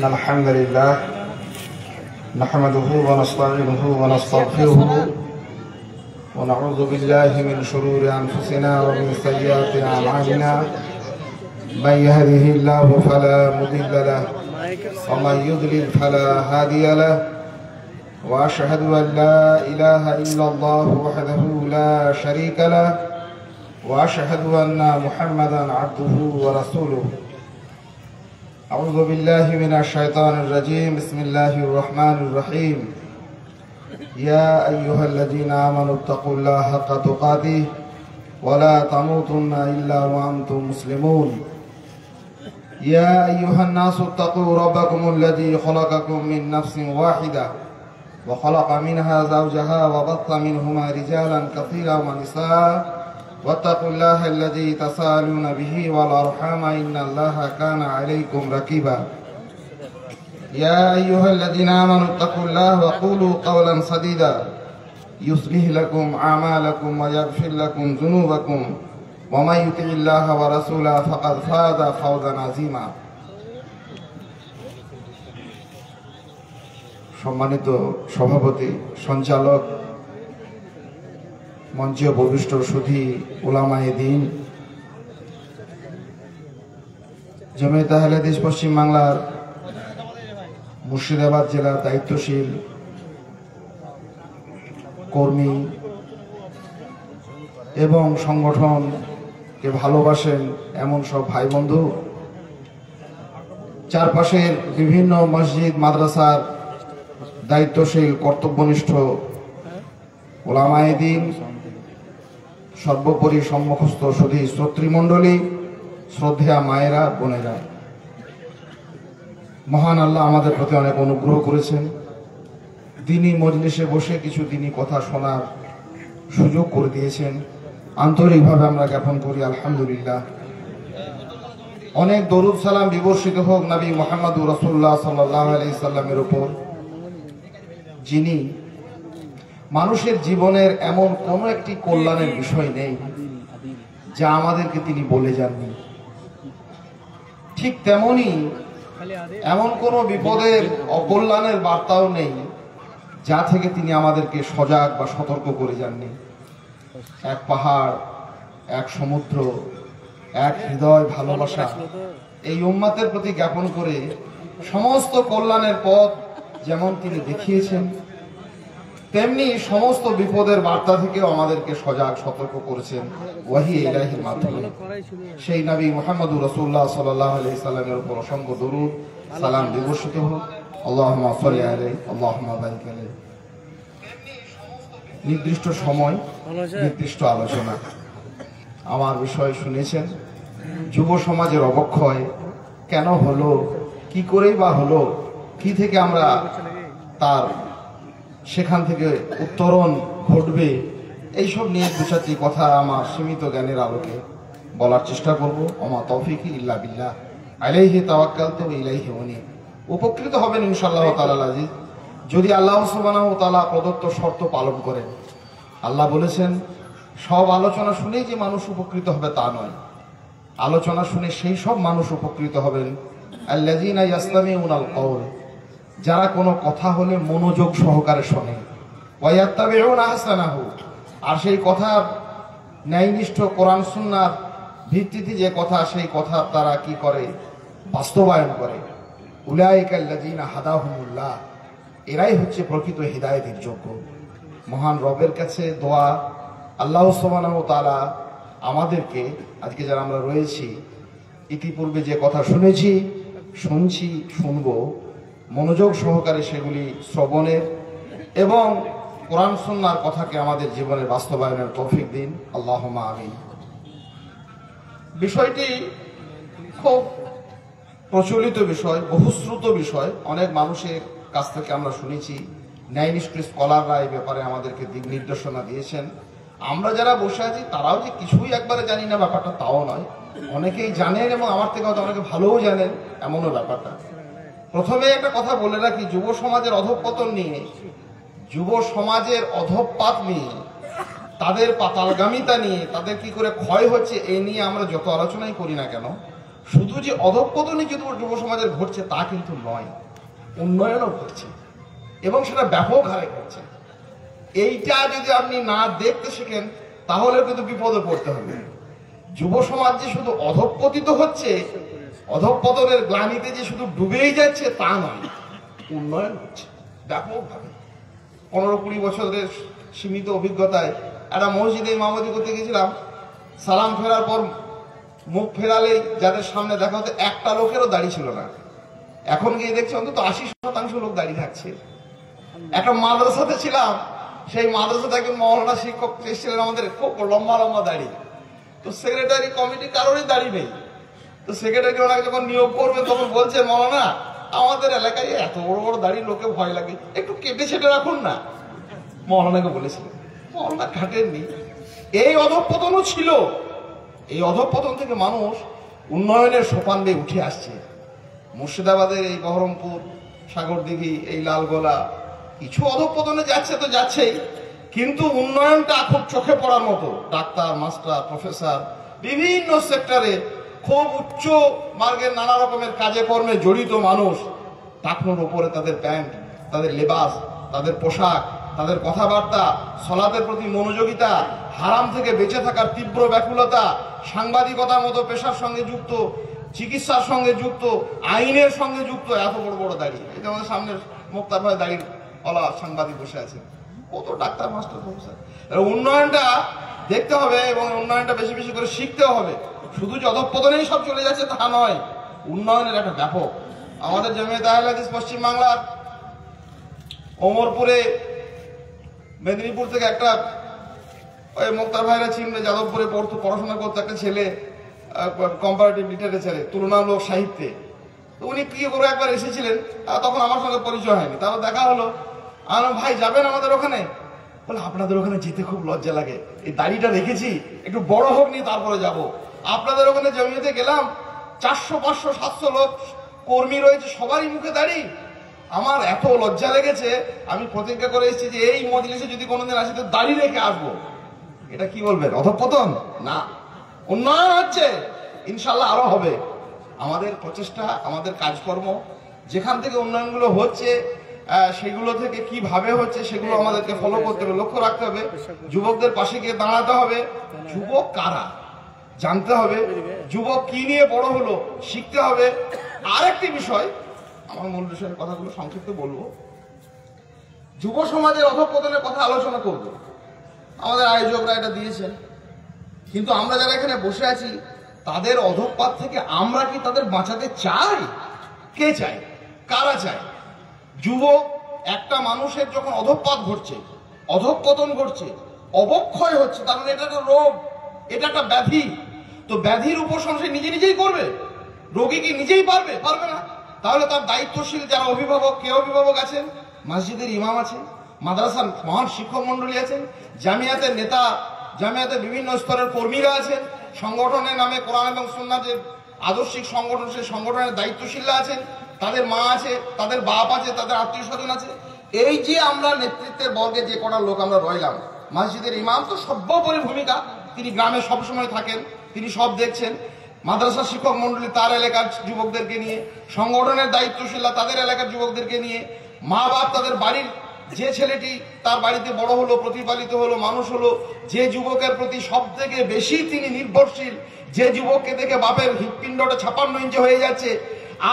إن الحمد لله نحمده ونستعينه ونستغفره ونعوذ بالله من شرور أنفسنا ومن سيئات أعمالنا من يهده الله فلا مضل له ومن يضلل فلا هادي له وأشهد أن لا إله إلا الله وحده لا شريك له وأشهد أن محمدا عبده ورسوله. أعوذ بالله من الشيطان الرجيم. بسم الله الرحمن الرحيم. يا أيها الذين آمنوا اتقوا الله حق تقاته ولا تموتن إلا وأنتم مسلمون. يا أيها الناس اتقوا ربكم الذي خلقكم من نفس واحدة وخلق منها زوجها وبث منهما رجالا كثيرا ونساء واتقوا الله الذي تساءلون به والأرحام إن الله كان عليكم رقيبا. يا أيها الذين آمنوا اتقوا الله وقولوا قولا سديدا يصلح لكم أعمالكم ويغفر لكم ذنوبكم ومن يطع الله ورسوله فقد فاز فوزا عظيما. সম্মানিত সভাপতি, সঞ্চালক, মঞ্চে বরিষ্ঠ সুধী উলামায়ে দ্বীন, জমিয়ত আহলে হাদিস পশ্চিম বাংলার মুর্শিদাবাদ জেলার দায়িত্বশীল কর্মী এবং সংগঠনকে ভালোবাসেন এমন সব ভাই বন্ধু, চারপাশের বিভিন্ন মসজিদ মাদ্রাসার দায়িত্বশীল কর্তব্যনিষ্ঠ উলামায়ে দ্বীন, সর্বোপরি সম্মুখস্থ সুধী শ্রোতৃমণ্ডলী, শ্রদ্ধেয়া মায়েরা, বোনেরা, মহান আল্লাহ আমাদের প্রতি অনেক অনুগ্রহ করেছেন। দিনী মজলিসে বসে কিছু দিনী কথা শোনার সুযোগ করে দিয়েছেন। আন্তরিকভাবে আমরা জ্ঞাপন করি আলহামদুলিল্লাহ। অনেক দরুদ সালাম বিবর্ষিত হোক নবী মুহাম্মদুর রাসূলুল্লাহ সাল্লাল্লাহু আলাইহি সাল্লামের উপর, যিনি মানুষের জীবনের এমন কোনো একটি কল্যাণের বিষয় নেই যা আমাদেরকে তিনি বলে যাননি। ঠিক তেমনি এমন কোনো বিপদের অকল্যাণের বার্তাও নেই যা থেকে তিনি আমাদেরকে সজাগ বা সতর্ক করে যাননি। এক পাহাড়, এক সমুদ্র, এক হৃদয় ভালোবাসা এই উম্মতের প্রতি জ্ঞাপন করে সমস্ত কল্যাণের পথ যেমন তিনি দেখিয়েছেন, তেমনি সমস্ত বিপদের বার্তা থেকেও আমাদেরকে সজাগ সতর্ক করেছেন ওয়াহি ইলাহির মাধ্যমে। সেই নবী মুহাম্মদুর রাসূলুল্লাহ সাল্লাল্লাহু আলাইহি সাল্লামের উপর অসংখ্য দরুদ সালাম বিবর্ষিত হোক। আল্লাহুম্মা সাল্লি আলাইহি আল্লাহুম্মা বারিক আলাইহি। নির্দিষ্ট সময়, নির্দিষ্ট আলোচনা। আমার বিষয় শুনেছেন, যুব সমাজের অবক্ষয় কেন হলো, কি করেই বা হলো, কি থেকে আমরা তার সেখান থেকে উত্তরণ ঘটবে, এইসব নিয়ে দু চারটি কথা আমার সীমিত জ্ঞানের আলোকে বলার চেষ্টা করব। ওমা তৌফিকি ইল্লা বিল্লাহ, আলাইহি তাওয়াক্কালতু ওয়া ইলাইহি উনীব। উপকৃত হবেন ইনশাআল্লাহ তাআলা আজিজ, যদি আল্লাহ সুবহানাহু ওয়া তাআলা প্রদত্ত শর্ত পালন করেন। আল্লাহ বলেছেন, সব আলোচনা শুনেই যে মানুষ উপকৃত হবে তা নয়, আলোচনা শুনে সেই সব মানুষ উপকৃত হবেন আল্লাযীনা ইয়াসতামিউনাল কওল, যারা কোনো কথা হলে মনোযোগ সহকারে শোনে, ওয়ায়াত্তাবিউনা আহসানাহু, আর সেই কথা ন্যায়নিষ্ঠ কোরআন সুন্নাহর ভিত্তিতে যে কথা, সেই কথা তারা কি করে, বাস্তবায়ন করে। উলাইকাল্লাযীনা হাদাহুমুল্লাহ, এরাই হচ্ছে প্রকৃত হিদায়াতের যোগ্য। মহান রবের কাছে দোয়া, আল্লাহ সুবহানাহু ওয়া তাআলা আমাদেরকে, আজকে যারা আমরা রয়েছি, ইতিপূর্বে যে কথা শুনেছি, শুনছি, শুনবো, মনোযোগ সহকারে সেগুলি শ্রবণের এবং কোরআন সুন্নাহর কথাকে আমাদের জীবনের বাস্তবায়নের তৌফিক দিন, আল্লাহুম্মা আমিন। বিষয়টি খুব প্রচলিত বিষয়, বহুশ্রুত বিষয়, অনেক মানুষের কাছ থেকে আমরা শুনেছি, ন্যায়নিষ্ঠ স্কলাররা এই ব্যাপারে আমাদেরকে দিক নির্দেশনা দিয়েছেন। আমরা যারা বসে আছি তারাও যে কিছুই একবারে জানি না ব্যাপারটা তাও নয়, অনেকেই জানেন এবং আমার থেকে হয়তো অনেকে ভালোও জানেন, এমনও ব্যাপারটা। প্রথমে একটা কথা বলে রাখি, যুব সমাজের অধঃপতন নিয়ে, যুব সমাজের অধঃপাত নিয়ে, তাদের পাতালগামিতা নিয়ে, তাদের কি করে ক্ষয় হচ্ছে এই নিয়ে আমরা যত আলোচনাই করি না কেন, শুধু যে অধঃপতনই কিন্তু যুব সমাজের ঘটছে তা কিন্তু নয়, উন্নয়নও ঘটছে এবং সেটা ব্যাপক হারে ঘটছে। এইটা যদি আপনি না দেখতে শিখেন তাহলে কিন্তু বিপদে পড়তে হবে। যুব সমাজ যে শুধু অধঃপতিত হচ্ছে, অধঃপতনের গ্লানিতে যে শুধু ডুবেই যাচ্ছে তা নয়, উন্নয়ন হচ্ছে ব্যাপকভাবে। 15-20 বছরের সীমিত অভিজ্ঞতায় একটা মসজিদে ইমামতি করতে গেছিলাম। সালাম ফেরার পর মুখ ফেরালেই যাদের সামনে দেখা হতো একটা লোকেরও দাঁড়িয়ে ছিল না। এখন গিয়ে দেখছি অন্তত 80% লোক দাঁড়িয়ে থাকছে। একটা মাদ্রাসাতে ছিলাম, সেই মাদ্রাসাতে একজন মওলানা শিক্ষক এসেছিলেন আমাদের, খুব লম্বা লম্বা দাড়ি। তো সেক্রেটারি কমিটি কারোরই দাড়ি নেই। তো সেক্রেটারি ওনাকে যখন নিয়োগ করবে তখন বলছে, মওলানা আমাদের এলাকায় এত বড় বড় দাড়ি লোকে ভয় লাগে, একটু কেটে ছেটে রাখুন না। মওলানাকে বলেছিলেন, মওলানা ঘাটেননি। এই অধঃপতনও ছিল। এই অধঃপতন থেকে মানুষ উন্নয়নের সোপান দিয়ে উঠে আসছে। মুর্শিদাবাদের এই বহরমপুর, সাগরদিঘি, এই লালগোলা কিছু অধঃপতনে যাচ্ছে তো যাচ্ছেই, কিন্তু উন্নয়নটা খুব চোখে পড়ার মতো। ডাক্তার, মাস্টার, প্রফেসর বিভিন্ন সেক্টরে খুব উচ্চ মার্গের নানা রকমের কাজে কর্মে জড়িত মানুষ, টাকনোর উপরে তাদের প্যান্ট, তাদের লেবাস, তাদের পোশাক, তাদের কথাবার্তা, সলাতের প্রতি মনোযোগিতা, হারাম থেকে বেঁচে থাকার তীব্র ব্যাকুলতা, সাংবাদিকতার মতো পেশার সঙ্গে যুক্ত, চিকিৎসার সঙ্গে যুক্ত, আইনের সঙ্গে যুক্ত, এত বড় বড় দাড়ি। এই যে আমাদের সামনের মুক্তার ভাই দাড়ির ওলা সাংবাদিক বসে আছে, কত ডাক্তার, মাস্টার, প্রফেসর। উন্নয়নটা দেখতে হবে এবং উন্নয়নটা বেশি বেশি করে শিখতে হবে। শুধু যে অধঃপতনেই সব চলে যাচ্ছে তা নয়, উন্নয়নের একটা ব্যাপক। আমাদের জমিয়তে আহলে হাদিস পশ্চিম বাংলার ওমরপুরে, মেদিনীপুর থেকে একটা, ওই মুক্তার ভাইরা চিনবে, যাদবপুরে পড়াশোনা করতো একটা ছেলে, কম্পারেটিভ লিটারেচারে, তুলনামূলক সাহিত্যে। তো উনি কি করে একবার এসেছিলেন, তখন আমার সঙ্গে পরিচয় হয়নি। তারপর দেখা হলো, আমার ভাই যাবেন আমাদের ওখানে? বলে আপনাদের ওখানে যেতে খুব লজ্জা লাগে, এই দাড়িটা রেখেছি, একটু বড় হোক নিয়ে তারপরে যাব। আপনাদের ওখানে জমিতে গেলাম, 400, 500, 700 লোক কর্মী রয়েছে, সবারই মুখে দাড়ি। আমার এত লজ্জা লেগেছে, আমি প্রতিজ্ঞা করে এসেছি যে এই মজলিসে যদি কোনোদিন আসি তো দাড়ি রেখে আসবো। এটা কি বলবেন, অধঃপতন? না, উন্নয়ন হচ্ছে, ইনশাল্লাহ আরো হবে। আমাদের প্রচেষ্টা, আমাদের কাজকর্ম, যেখান থেকে উন্নয়নগুলো হচ্ছে সেগুলো থেকে কিভাবে হচ্ছে সেগুলো আমাদেরকে ফলো করতে হবে, লক্ষ্য রাখতে হবে। যুবকদের পাশে গিয়ে দাঁড়াতে হবে। যুবক কারা জানতে হবে, যুবক কি নিয়ে বড় হলো শিখতে হবে। আরেকটি বিষয়, আমার মূল বিষয়ের কথাগুলো সংক্ষিপ্ত বলবো। যুব সমাজের অধঃপতনের কথা আলোচনা করব, আমাদের আয়োজকরা এটা দিয়েছেন, কিন্তু আমরা যারা এখানে বসে আছি তাদের অধঃপাত থেকে আমরা কি তাদের বাঁচাতে চাই? কে চায়? কারা চায়? যুবক একটা মানুষের যখন অধঃপাত ঘটছে, অধঃপতন ঘটছে, অবক্ষয় হচ্ছে, তার মানে এটা একটা রোগ, এটা একটা ব্যাধি। তো ব্যাধির উপশম সে নিজে নিজেই করবে? রোগী কি নিজেই পারবে? পারবে না। তাহলে তার দায়িত্বশীল যারা অভিভাবক, কে অভিভাবক আছেন? মসজিদের ইমাম আছে, মাদ্রাসার মহান শিক্ষক মন্ডলী আছেন, জামিয়াতের নেতা, জামিয়াতের বিভিন্ন স্তরের কর্মীরা আছেন, সংগঠনের নামে কোরআন এবং সুন্নাহ যে আদর্শিক সংগঠন, সেই সংগঠনের দায়িত্বশীলরা আছেন, তাদের মা আছে, তাদের বাপ আছে, তাদের আত্মীয় স্বজন আছে। এই যে আমরা নেতৃত্বের বর্গে যে কটা লোক আমরা রইলাম, মসজিদের ইমাম তো সর্বোপরি ভূমিকা, তিনি গ্রামে সবসময় থাকেন, তিনি সব দেখছেন। মাদ্রাসা শিক্ষক মন্ডলী তার এলাকার যুবকদেরকে নিয়ে, সংগঠনের দায়িত্বশীলরা তাদের এলাকার যুবকদেরকে নিয়ে, মা বাপ তাদের বাড়ির, যে ছেলেটি তার বাড়িতে বড় হলো, প্রতিপালিত হলো, মানুষ হলো, যে যুবকের প্রতি সব থেকে বেশি তিনি নির্ভরশীল, যে যুবককে দেখে বাপের হৃৎপিণ্ডটা 56 ইঞ্চি হয়ে যাচ্ছে,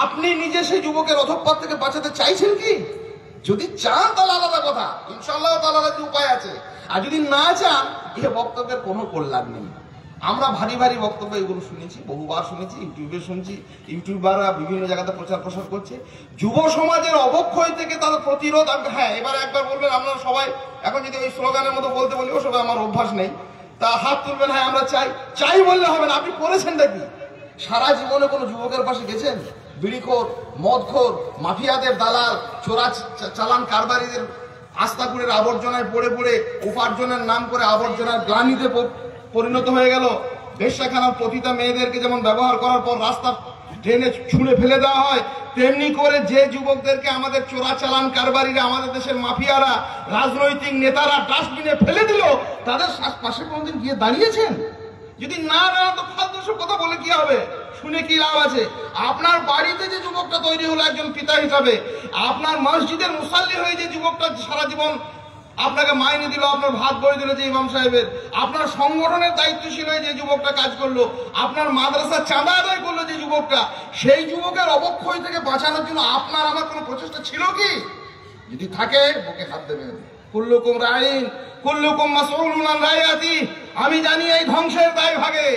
আপনি নিজে সেই যুবকের অধঃপাত থেকে বাঁচাতে চাইছেন কি? যদি চান তাহলে আলাদা কথা, ইনশাআল্লাহ তাআলা উপায় আছে। আর যদি না চান, এ বক্তব্যের কোনো কল্যাণ নেই। আমরা ভারী ভারী বক্তব্য এগুলো শুনেছি, বহুবার শুনেছি, ইউটিউবে শুনছি, ইউটিউবাররা বিভিন্ন জায়গাতে প্রচার প্রসার করছে। যুব সমাজের অবক্ষয় থেকে তাদের প্রতিরোধ। হ্যাঁ, এবার একবার বলবেন আপনারা সবাই, এখন যদি ওই স্লোগানের মতো বলতে বলি, ও সবাই আমার অভ্যাস নেই, তা হাত তুলবেন, হ্যাঁ আমরা চাই। চাই বললে হবে না, আপনি করেছেনটা কি? সারা জীবনে কোনো যুবকের পাশে গেছেন? বিড়িখোর, মদখোর, মাফিয়াদের দালাল, চোরা চালান কারবারিদের আস্তাকুড়ের আবর্জনায় পড়ে পড়ে উপার্জনের নাম করে আবর্জনার গ্লানিতে পরিণত হয়ে গেল। বেশ্যাখানার পতিতা মেয়েদেরকে যেমন ব্যবহার করার পর রাস্তা ট্রেনে ছুঁড়ে ফেলে দেওয়া হয়, তেমনি করে যে যুবকদেরকে আমাদের চোরা চালান কারবারিরা, আমাদের দেশের মাফিয়ারা, রাজনৈতিক নেতারা ডাস্টবিনে ফেলে দিল, তাদের পাশে কোনদিন গিয়ে দাঁড়িয়েছেন? যদি না না তো ফালতু সব কথা বলে কি হবে, শুনে কি লাভ আছে? আপনার বাড়িতে যে যুবকটা তৈরি হলো একজন পিতা হিসাবে, আপনার মসজিদের মুসাল্লি হয়ে যে যুবকটা সারা জীবন আপনাকে মাইনে দিল, আপনার ভাত বই দিল যে ইমাম সাহেবের, আপনার সংগঠনের দায়িত্বশীল হয়ে যে যুবকটা কাজ করলো, আপনার মাদ্রাসার চাঁদা আদায় করলো যে যুবকটা, সেই যুবকের অবক্ষয় থেকে বাঁচানোর জন্য আপনার আমার কোনো প্রচেষ্টা ছিল কি? যদি থাকে বুকে হাত দেবেন। কুল্লুকুম রাইন কুল্লুকুম মাসউলুন আন রাইয়াতি। আমি জানি এই ধ্বংসের দায় ভাগে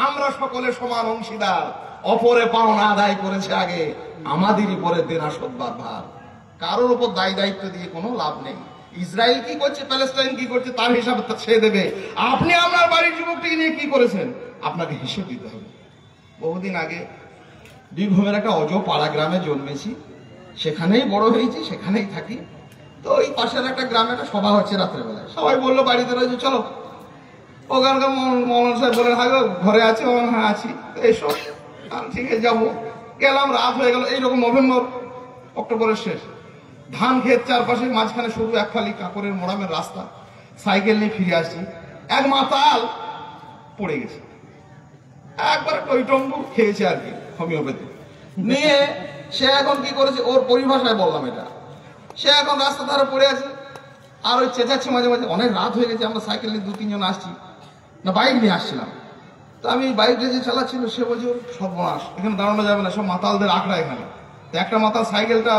আমরা সকলে সমান অংশীদার। অপরে পাওনা আদায় করেছে আগে, আমাদেরই পরে দেনা শোধবার ভার। কারোর উপর দায় দায়িত্ব দিয়ে কোনো লাভ নেই। ইসরায়েল কি করছে, প্যালেস্টাইন কি করছে, তার হিসাব সে দেবে। আপনি আপনার বাড়ির যুবকটিকে নিয়ে কি করেছেন আপনাকে হিসেব দিতে হবে। বহুদিন আগে বীরভূমের একটা অজপাড়া গ্রামে জন্মেছি, সেখানেই বড় হয়েছি, সেখানেই থাকি। তো ওই পাশের একটা গ্রামে একটা সভা হচ্ছে রাত্রেবেলায়, সবাই বললো বাড়িতে রয়েছে চলো। ওখানকার মৌলানা সাহেব বলেন হ্যাঁ ঘরে আছে, হ্যাঁ আছি, এসো। ঠিক আছে যাবো। গেলাম, রাত হয়ে গেল, এইরকম নভেম্বর অক্টোবরের শেষ। ধান ক্ষেত চারপাশে, মাঝখানে সরু এক ফালি কাপড়ের মোড়ামের রাস্তা। সাইকেল নিয়ে ফিরে আসছি, এক মাতাল পড়ে গেছে, একবারে টইটম্বু খেয়েছে আর কি হোমিওপ্যাথি নিয়ে। সে এখন কি করেছে, ওর পরিভাষায় বললাম এটা, সে এখন রাস্তা ধারে পড়ে আছে আর ওই চেঁচাচ্ছে মাঝে মাঝে। অনেক রাত হয়ে গেছে, আমরা সাইকেল নিয়ে 2-3 জন আসছি, না বাইক নিয়ে আসছিলাম। তো আমি বাইকটা যে চালাচ্ছিল সে বলছে সর্বনাশ, এখানে দাঁড়ানো যাবে না, সব মাতালদের আখড়া এখানে। তো একটা মাতাল সাইকেলটা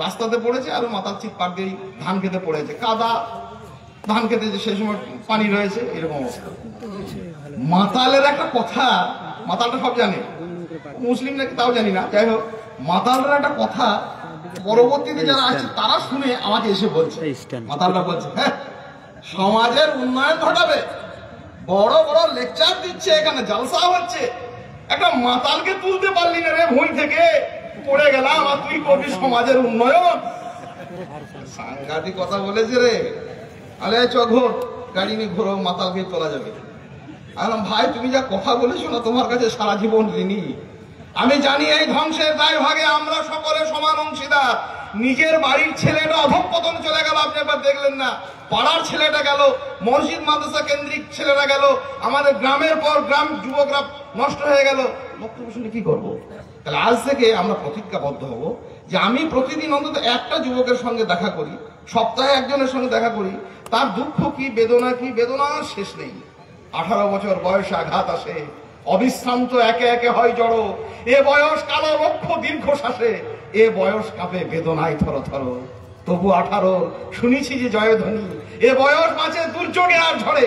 রাস্তাতে পড়েছে আর মাতাল চিৎপার দিয়ে ধান খেতে পড়েছে, কাদা ধান খেতে, যে সেই সময় পানি রয়েছে, এরকম অবস্থা। মাতালের একটা কথা, মাতালটা সব জানে, মুসলিম নাকি তাও জানি না, যাই হোক মাতালের একটা কথা পরবর্তীতে যারা আছে তারা শুনে আমাকে এসে বলছে, মাতালটা বলছে হ্যাঁ সমাজের উন্নয়ন ঘটাবে, বড় বড় লেকচার দিচ্ছে, এখানে জলসা হচ্ছে, একটা মাতালকে তুলতে পারলি না রে ভুঁই থেকে, পড়ে গেলাম আর তুই করবি সমাজের উন্নয়ন। সাংঘাতিক কথা বলেছে রে। আলে চঘোর গাড়ি নিয়ে ঘোরো, মাতালকে তোলা যাবে। বললাম ভাই তুমি যা কথা বলেছো না, তোমার কাছে সারা জীবন ঋণী। আমি জানি এই ধ্বংসের দায় ভাগে আমরা সকলে সমান অংশীদার। নিজের বাড়ির ছেলেটা অধঃপতন চলে গেল, আপনি একবার দেখলেন না, পাড়ার ছেলেটা গেল, মসজিদ মাদ্রাসা কেন্দ্রিক ছেলেরা গেল, আমাদের গ্রামের পর গ্রাম যুবকরা নষ্ট হয়ে গেল। বক্তব্য শুনে কি করবো? তাহলে আজ থেকে আমরা প্রতিজ্ঞাবদ্ধ হব যে আমি প্রতিদিন অন্তত একটা যুবকের সঙ্গে দেখা করি, সপ্তাহে একজনের সঙ্গে দেখা করি, তার দুঃখ কি বেদনা কি, বেদনার শেষ নেই। 18 বছর বয়সে আঘাত আসে, অবিশ্রান্ত একে একে হয় জড়ো, এ বয়স কালো লক্ষ দীর্ঘশ্বাসে, এ বয়স কাঁপে বেদনায় থর থর। তবু 18 শুনেছি যে জয়ধ্বনি, এ বয়স বাঁচে দুর্যোগে আর ঝড়ে,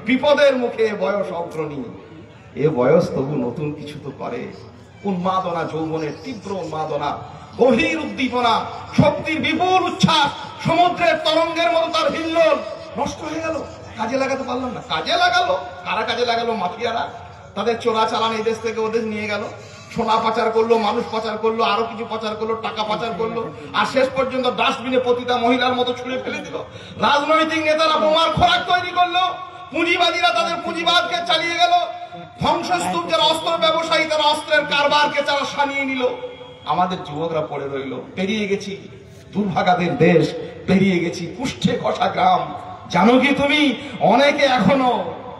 বিপদের মুখে এ বয়স অগ্রণী। এ বয়স তবু নতুন কিছু তো করে, উন্মাদনা, যৌবনের তীব্র উন্মাদনা, গভীর উদ্দীপনা, শক্তির বিপুল উচ্ছ্বাস, সমুদ্রের তরঙ্গের মতো তার হিল্লোল। নষ্ট হয়ে গেল, কাজে লাগাতে পারলাম না। কাজে লাগালো কারা? কাজে লাগালো মাফিয়ারা, তাদের চোরা চালান এই দেশ থেকে ওদের নিয়ে গেল, সোনা পাচার করলো, মানুষ পাচার করলো, আরো কিছু পাচার করলো, টাকা পাচার করলো, আর শেষ পর্যন্ত ডাস্টবিনে পতিতা মহিলার মতো ছুঁড়ে ফেলে দিল। রাজনৈতিক নেতারা বোমার খোরাক তৈরি করলো, পুঁজিবাদীরা তাদের পুঁজিবাদকে চালিয়ে গেল, ধ্বংসস্তূপ যারা অস্ত্র ব্যবসায়ী তারা অস্ত্রের কারবারকে তারা সানিয়ে নিল। আমাদের যুবকরা পড়ে রইল। পেরিয়ে গেছি দুর্ভাগাদের দেশ, পেরিয়ে গেছি কুষ্ঠে কষা গ্রাম। জানো কি তুমি, অনেকে এখনো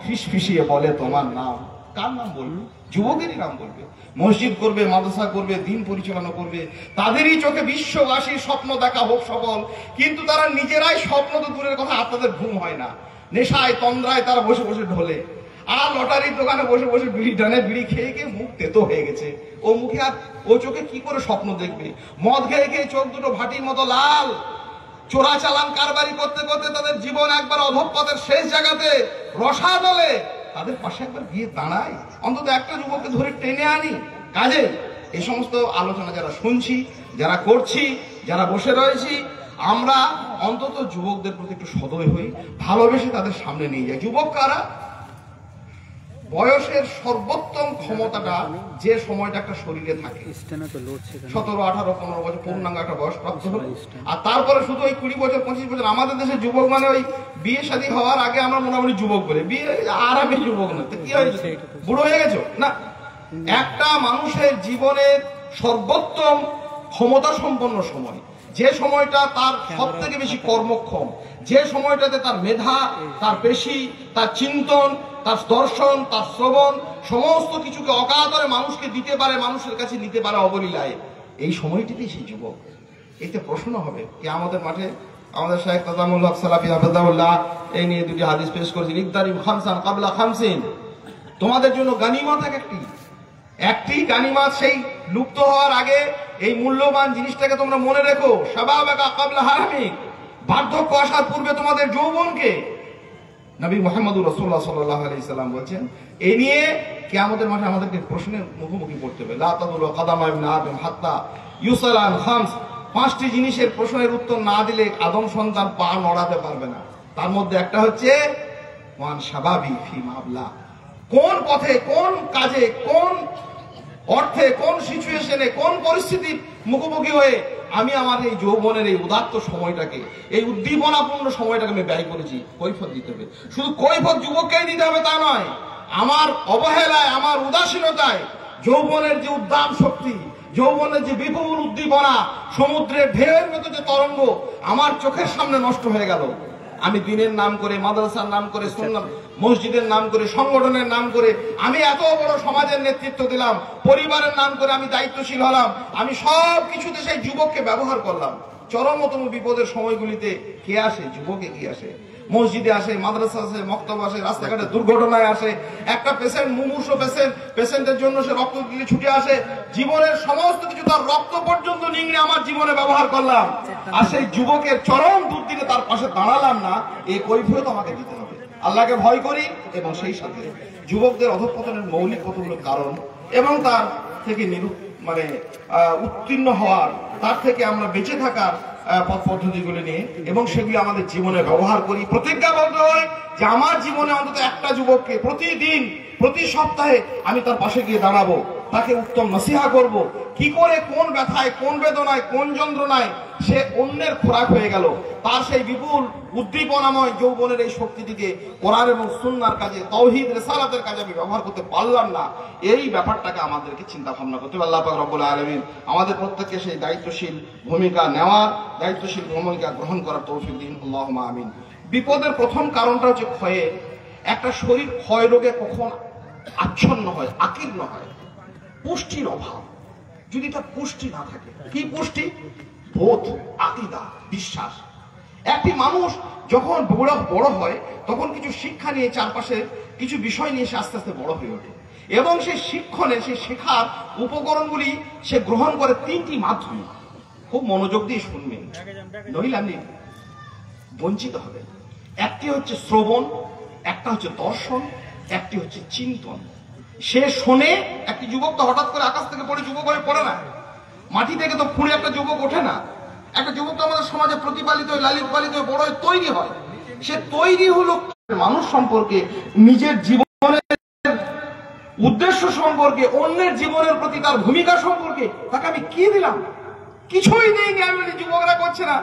ফিসফিসিয়ে বলে তোমার নাম। কার নাম বলবে? যুবকেরই নাম বলবে। মসজিদ করবে, মাদ্রাসা করবে, দিন পরিচালনা করবে, তাদেরই চোখে বিশ্ববাসীর স্বপ্ন দেখা হোক সফল, কিন্তু তারা নিজেরাই স্বপ্ন তো দূরের কথা, আর তাদের ঘুম হয় না। নেশায় তন্দ্রায় তারা বসে বসে ঢোলে, আর লটারির দোকানে বসে বসে বিড়ি টানে, বিড়ি খেয়ে খেয়ে মুখ তেতো হয়ে গেছে। ও মুখে আর ও চোখে কি করে স্বপ্ন দেখবে? মদ খেয়ে খেয়ে চোখ দুটো ভাটির মতো লাল। চোরা চালান কারবারি করতে করতে তাদের জীবন একবার অধঃপথের শেষ জায়গাতে রসাতলে। তাদের পাশে একবার গিয়ে দাঁড়াই, অন্তত একটা যুবককে ধরে টেনে আনি কাজে। এই সমস্ত আলোচনা যারা শুনছি, যারা করছি, যারা বসে রয়েছি, আমরা অন্তত যুবকদের প্রতি একটু সদয় হই, ভালোবেসে তাদের সামনে নিয়ে যাই। যুবক কারা? বয়সের সর্বোত্তম ক্ষমতাটা যে সময়টা একটা শরীরে থাকে, 17, 18, 15 বছর পূর্ণাঙ্গ একটা বয়স প্রাপ্ত হলো। আর তারপরে শুধু ওই 20 বছর 25 বছর। আমাদের দেশে যুবক মানে ওই বিয়ে শাদী হওয়ার আগে আমরা মোটামুটি যুবক বলে, বিয়ে আর আমি যুবক না, কি হয়েছে বুড়ো হয়ে গেছো না। একটা মানুষের জীবনের সর্বোত্তম ক্ষমতা সম্পন্ন সময়, যে সময়টা তার সব থেকে বেশি কর্মক্ষম, যে সময়টাতে তার মেধা, তার পেশি, তার চিন্তন, তার দর্শন, তার শ্রবণ সমস্ত কিছুকে অকাতরে মানুষকে দিতে পারে, মানুষের কাছে নিতে পারে অবলীলায়, এই সময়টিতেই সেই যুবক। এতে প্রশ্ন হবে কি আমাদের মাঠে। আমাদের শাইখ তাজামুল হক সালাফি হাফেজাহুল্লাহ এই নিয়ে দুটি হাদিস পেশ করেছেন, ইকদারিম খামসান কাবলা খামসিন, তোমাদের জন্য গানিমাত একটি গানিমাত, সেই লুপ্ত হওয়ার আগে এই মূল্যবান জিনিসটাকে তোমরা মনে রেখো। শাবাবাকা কাবলা হারামিক, বার্ধক্য আসার পূর্বে তোমাদের যৌবনকে। নবী মুহাম্মদুর রাসূলুল্লাহ সাল্লাল্লাহু আলাইহি সাল্লাম বলছেন, এই নিয়ে কিয়ামতের মাঠে আমাদেরকে প্রশ্নের মুখোমুখি পড়তে হবে। লা তাদুলু কাদামা ইবনে আদম হাত্তা ইউসালা আন খামস, পাঁচটি জিনিসের প্রশ্নের উত্তর না দিলে আদম সন্তান পা নড়াতে পারবে না। তার মধ্যে একটা হচ্ছে ওয়ান শাবাবি ফি মাবলা, কোন পথে, কোন কাজে, কোন অর্থে, কোন সিচুয়েশনে, কোন পরিস্থিতির মুখোমুখি হয়ে আমি আমার এই যৌবনের এই উদাত্ত সময়টাকে, এই উদ্দীপনাপূর্ণ সময়টাকে আমি ব্যয় করেছি। কৈফত দিতে হবে, শুধু কৈফত যুবককেই দিতে হবে তা নয়। আমার অবহেলায়, আমার উদাসীনতায় যৌবনের যে উদ্দাম শক্তি, যৌবনের যে বিপুল উদ্দীপনা, সমুদ্রের ঢেউয়ের মতো যে তরঙ্গ আমার চোখের সামনে নষ্ট হয়ে গেল। আমি দিনের নাম করে, মাদ্রাসার নাম করে, সুন্নাত মসজিদের নাম করে, সংগঠনের নাম করে আমি এত বড় সমাজের নেতৃত্ব দিলাম, পরিবারের নাম করে আমি দায়িত্বশীল হলাম, আমি সব কিছুতে সেই যুবককে ব্যবহার করলাম। চরমতম বিপদের সময়গুলিতে কে আসে? যুবকে কি আসে? মসজিদে আসে, মাদ্রাসা আসে, মক্তব আসে, রাস্তাঘাটে দুর্ঘটনায় আসে, একটা পেশেন্ট, মুমূর্ষু পেশেন্টের জন্য সে রক্ত দিতে ছুটে আসে। জীবনের সমস্ত কিছু, তার রক্ত পর্যন্ত নিংড়ে আমার জীবনে ব্যবহার করলাম, আর সেই যুবকের চরম দুর্দিনে তার পাশে দাঁড়ালাম না, এই কৈফিয়ত আমাকে দিতে হবে। আল্লাহকে ভয় করি এবং সেই সাথে যুবকদের অধঃপতনের মৌলিক কতগুলো কারণ এবং তার থেকে উত্তীর্ণ হওয়ার, তার থেকে আমরা বেঁচে থাকার পথ পদ্ধতিগুলি নিয়ে এবং সেগুলি আমাদের জীবনে ব্যবহার করি। প্রতিজ্ঞাবদ্ধ হয় যে আমার জীবনে অন্তত একটা যুবককে প্রতিদিন, প্রতি সপ্তাহে আমি তার পাশে গিয়ে দাঁড়াবো, তাকে উত্তম নসিহা করব, কি করে কোন ব্যথায়, কোন বেদনায়, কোন যন্ত্রণায় সে অন্যের খোরাক হয়ে গেল, তার সেই বিপুল উদ্দীপনাময় যৌবনের এই শক্তিটিকে কোরআন এবং সুন্নাহর কাজে, তাওহীদ রিসালাতের কাজে আমি ব্যবহার করতে পারলাম না, এই ব্যাপারটাকে আমাদেরকে চিন্তা ভাবনা করতে হবে। আল্লাহ পাক রব্বুল আলামিন আমাদের প্রত্যেককে সেই দায়িত্বশীল ভূমিকা নেওয়ার, দায়িত্বশীল ভূমিকা গ্রহণ করার তৌফিক দিন, আল্লাহুম্মা আমিন। বিপদের প্রথম কারণটা হচ্ছে ক্ষয়ে। একটা শরীর ক্ষয় রোগে কখন আচ্ছন্ন হয়, আকীর্ণ হয়? পুষ্টির অভাব। যদি তার পুষ্টি না থাকে, কি পুষ্টি? বোধ, আকীদা, বিশ্বাস। একটি মানুষ যখন বড় হয় তখন কিছু শিক্ষা নিয়ে, চারপাশে কিছু বিষয় নিয়ে সে আস্তে আস্তে বড় হয়ে ওঠে এবং সেই শিক্ষণে, সেই শেখার উপকরণগুলি সে গ্রহণ করে তিনটি মাধ্যমে। খুব মনোযোগ দিয়ে শুনবেন, নইলে আপনি বঞ্চিত হবেন। একটি হচ্ছে শ্রবণ, একটা হচ্ছে দর্শন, একটি হচ্ছে চিন্তন। সে শোনে। একটি যুবক তো হঠাৎ করে আকাশ থেকে পড়ে যুবক হয়ে পড়ে না, মাটি থেকে তো ফুঁড়ে একটা যুবক ওঠে না। একটা যুবক তো আমাদের সমাজে প্রতিপালিত হয়ে, লালিত পালিত হয়ে, বড় হয়ে তৈরি হয়। সে তৈরি হলো মানুষ সম্পর্কে, নিজের জীবনের উদ্দেশ্য সম্পর্কে, অন্যের জীবনের প্রতি তার ভূমিকা সম্পর্কে। তাকে আমি কি দিলাম? কিছুই দেয়নি। আমি বলি যুবকরা করছে না,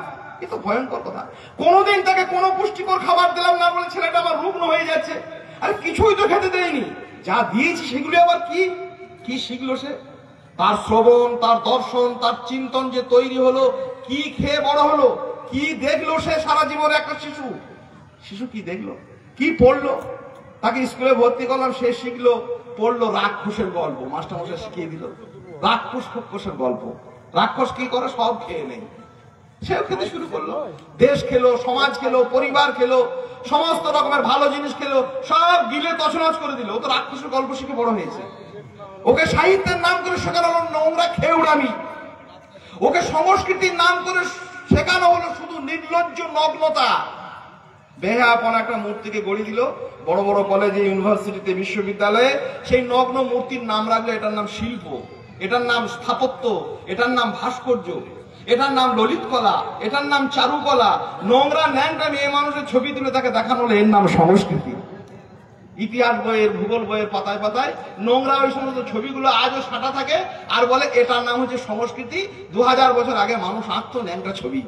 এ তো ভয়ঙ্কর কথা। কোনোদিন তাকে কোনো পুষ্টিকর খাবার দিলাম না বলে ছেলেটা আবার রুগ্ন হয়ে যাচ্ছে। আরে কিছুই তো খেতে দেয়নি, যা দিয়েছি সেগুলি আবার কি কি শিখলো সে? তার শ্রবণ, তার দর্শন, তার চিন্তন যে তৈরি হলো, কি খেয়ে বড় হলো, কি দেখলো সে সারা জীবনে? একটা শিশু কি দেখলো, কি পড়লো? তাকে স্কুলে ভর্তি করলাম, সে শিখলো, পড়লো রাক্ষসের গল্প, মাস্টারমশাই শিখিয়ে দিল রাক্ষসের গল্প। রাক্ষস কি করে? সব খেয়ে নেই। সেও খেতে শুরু করলো, দেশ খেলো, সমাজ খেলো, পরিবার খেলো, সমস্ত রকমের ভালো জিনিস খেলো, সব গিলে তছনছ করে দিল। ও তো রাক্ষসের গল্প শিখে বড় হয়েছে। ওকে সাহিত্যের নাম করে শেখানো হলো নোংরা খেউড়ামি, ওকে সংস্কৃতির নাম করে শেখানো হলো শুধু নির্লজ্জ নগ্নতা। বেহায়াপনা একটা মূর্তিকে গড়িয়ে দিল বড় বড় কলেজে, ইউনিভার্সিটিতে, বিশ্ববিদ্যালয়ে। সেই নগ্ন মূর্তির নাম রাখলো, এটার নাম শিল্প, এটার নাম স্থাপত্য, এটার নাম ভাস্কর্য, এটার নাম ললিত কলা, এটার নাম চারুকলা। নোংরা ন্যাংটা মেয়ে মানুষের ছবি তুলে তাকে দেখানো হলো, এর নাম সংস্কৃতি। ইতিহাস বইয়ের, ভূগোল বইয়ের পাতায় পাতায় নোংরা ওই সমস্ত ছবিগুলো আজও সাঁটা থাকে, আর বলে এটার নাম হচ্ছে সংস্কৃতি। 2000 বছর আগে মানুষ আঁকতো ন্যাংটা ছবি।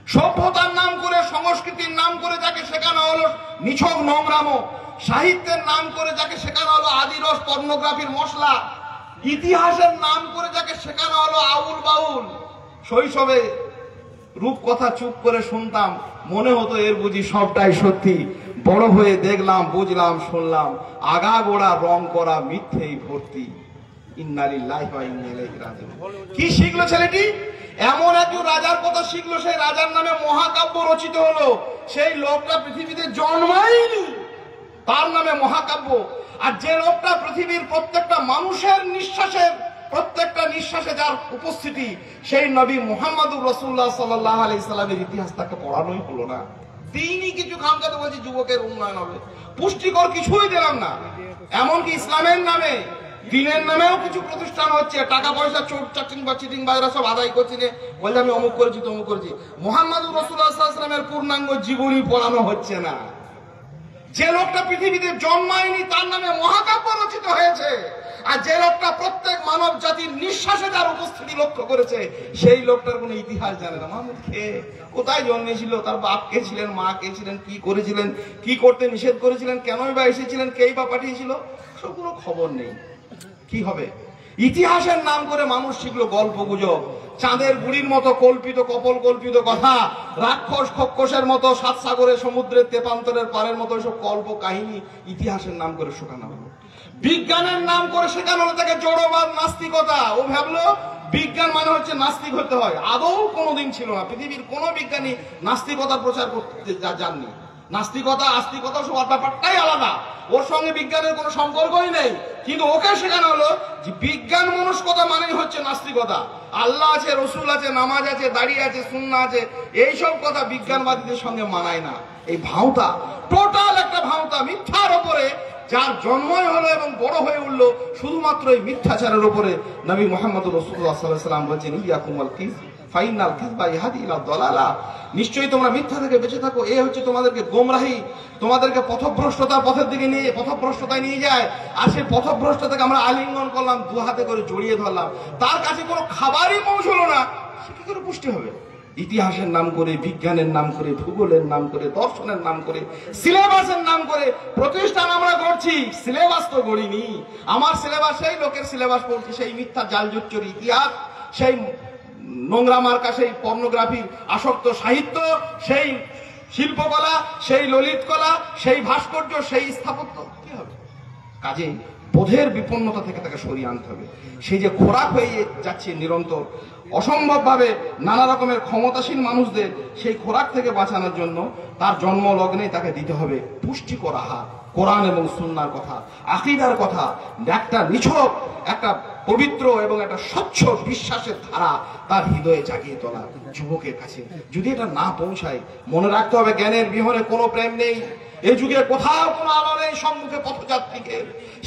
সভ্যতার নাম করে, সংস্কৃতির নাম করে যাকে শেখানো হলো নিছক নোংরামো, সাহিত্যের নাম করে যাকে শেখানো হলো আদিরস, পর্নোগ্রাফির মশলা, ইতিহাসের নাম করে যাকে শেখানো হলো আউল বাউল। শৈশবে রূপকথা চুপ করে শুনতাম, মনে হতো এর বুঝি সবটাই সত্যি। বড় হয়ে দেখলাম, বুঝলাম, শুনলাম আগাগোড়া রং করা মিথ্যেই ভর্তি। ইন্না লিল্লাহি ওয়া ইন্না ইলাইহি রাজিউন। কি শিখলো ছেলেটি? এমন একজন রাজার কথা শিখলো, সেই রাজার নামে মহাকাব্য রচিত হলো। সেই লোকটা পৃথিবীতে জন্মায়নি, তার নামে মহাকাব্য। আর যে লোকটা পৃথিবীর প্রত্যেকটা মানুষের নিঃশ্বাসের প্রত্যেকটা নিঃশ্বাসে যার উপস্থিতি, সেই নবী মুহাম্মদুর রাসূলুল্লাহ সাল্লাল্লাহু আলাইহি সাল্লামের ইতিহাস তাকে পড়ানোই হলো না। দিনই কিছু খামখাতে বলছি যুবকের উন্নয়ন হবে, পুষ্টিকর কিছুই দিলাম না। এমনকি ইসলামের নামে, দিনের নামেও কিছু প্রতিষ্ঠান হচ্ছে, টাকা পয়সা চোট চাটিং বা চিটিং বাজরা সব আদায় করছে, বলছে আমি অমুক করেছি তমুক করেছি। মুহাম্মদুর রাসূলুল্লাহ সাল্লাল্লাহু আলাইহি সাল্লামের পূর্ণাঙ্গ জীবনী পড়ানো হচ্ছে না। যে লোকটা পৃথিবীতে জন্মায়নি তার নামে মহাকাব্য রচিত হয়েছে। আর যে লোকটা প্রত্যেক মানব জাতির নিঃশ্বাসে তার উপস্থিতি লক্ষ্য করেছে, সেই লোকটার কোনো ইতিহাস জানে না। মাহমুদ কে, কোথায় জন্মেছিল, তার বাপ কে ছিলেন, মা কে ছিলেন, কি করেছিলেন, কি করতে নিষেধ করেছিলেন, কেনই বা এসেছিলেন, কেই বা পাঠিয়েছিল, সবগুলো খবর নেই। কি হবে? ইতিহাসের নাম করে মানুষ শিখলো গল্প গুজব, চাঁদের বুড়ির মতো কল্পিত কপল কল্পিত কথা, রাক্ষস খক্ষসের মতো সাত সাগরের সমুদ্রের তেপান্তরের পারের মতো সব কল্প কাহিনী ইতিহাসের নাম করে শেখানো হলো। বিজ্ঞানের নাম করে শেখানো হলো তাকে জড়বাদ, নাস্তিকতা। ও ভাবলো বিজ্ঞান মানে হচ্ছে নাস্তিক হতে হয়। আদৌ কোনোদিন ছিল না, পৃথিবীর কোনো বিজ্ঞানী নাস্তিকতার প্রচার করতে যাননি। নাস্তিকতা আস্তিকতা সব ব্যাপারটাই আলাদা, ওর সঙ্গে বিজ্ঞানের কোনো সম্পর্কই নেই। কিন্তু ওকে শেখানো হলো যে বিজ্ঞান মনস্কতা মানেই হচ্ছে নাস্তিকতা। আল্লাহ আছে, রসুল আছে, নামাজ আছে, দাঁড়িয়ে আছে, সুন্নাহ আছে, এইসব কথা বিজ্ঞানবাদীদের সঙ্গে মানায় না। এই ভাঁওতা, টোটাল একটা ভাঁওতা, মিথ্যার ওপরে যার জন্মই হলো এবং বড় হয়ে উঠলো শুধুমাত্র এই মিথ্যাচারের উপরে। নবী মুহাম্মদুর রাসূলুল্লাহ সাল্লাল্লাহু আলাইহি ওয়াসাল্লাম বলেছেন, ইয়াকুমুল কিযব ফাইনাল কিযবা ইয়াহদি ইলা দালালা। নিশ্চয়ই তোমরা মিথ্যা থেকে বেঁচে থাকো, এ হচ্ছে তোমাদেরকে গোমরাহি, তোমাদেরকে পথভ্রষ্টতার পথের দিকে নিয়ে, পথভ্রষ্টতায় নিয়ে যায়। আর সেই পথভ্রষ্টতাকে আমরা আলিঙ্গন করলাম, দু হাতে করে জড়িয়ে ধরলাম, তার কাছে কোনো খাবারই পৌঁছলো না, সে কি করে পুষ্টি হবে? ইতিহাসের নাম করে, বিজ্ঞানের নাম করে, ভূগোলের নাম করে, দর্শনের নাম করে, সিলেবাসের নাম করে প্রতিষ্ঠান আমরা করছি। সিলেবাস তো গড়িনি। আমার সিলেবাস সেই লোকের সিলেবাস পড়ছি, সেই মিথ্যা জালজুচ্চর ইতিহাস, সেই নোংরা মার্কা, সেই পর্নোগ্রাফির আসক্ত সাহিত্য, সেই শিল্পকলা, সেই ললিত কলা, সেই ভাস্কর্য, সেই স্থাপত্য। কি হবে? কাজে বোধের বিপন্নতা থেকে তাকে সরিয়ে আনতে হবে। সেই যে খোরাক হয়ে যাচ্ছে নিরন্তর, অসম্ভবভাবে নানা রকমের ক্ষমতাসীন মানুষদের, সেই খোরাক থেকে বাঁচানোর জন্য তার জন্ম লগ্নেই তাকে দিতে হবে পুষ্টিকর আহার, কোরআন এবং সুন্নাহর কথা, আকীদার কথা, একটা নিছক, একটা পবিত্র এবং একটা স্বচ্ছ বিশ্বাসের ধারা তার হৃদয়ে জাগিয়ে তোলা যুবকের কাছে। যদি এটা না পৌঁছায়, মনে রাখতে হবে জ্ঞানের বিহনে কোনো প্রেম নেই। এই যুগে কোথাও কোনো আলো নেই, সম্মুখে পথযাত্রীকে,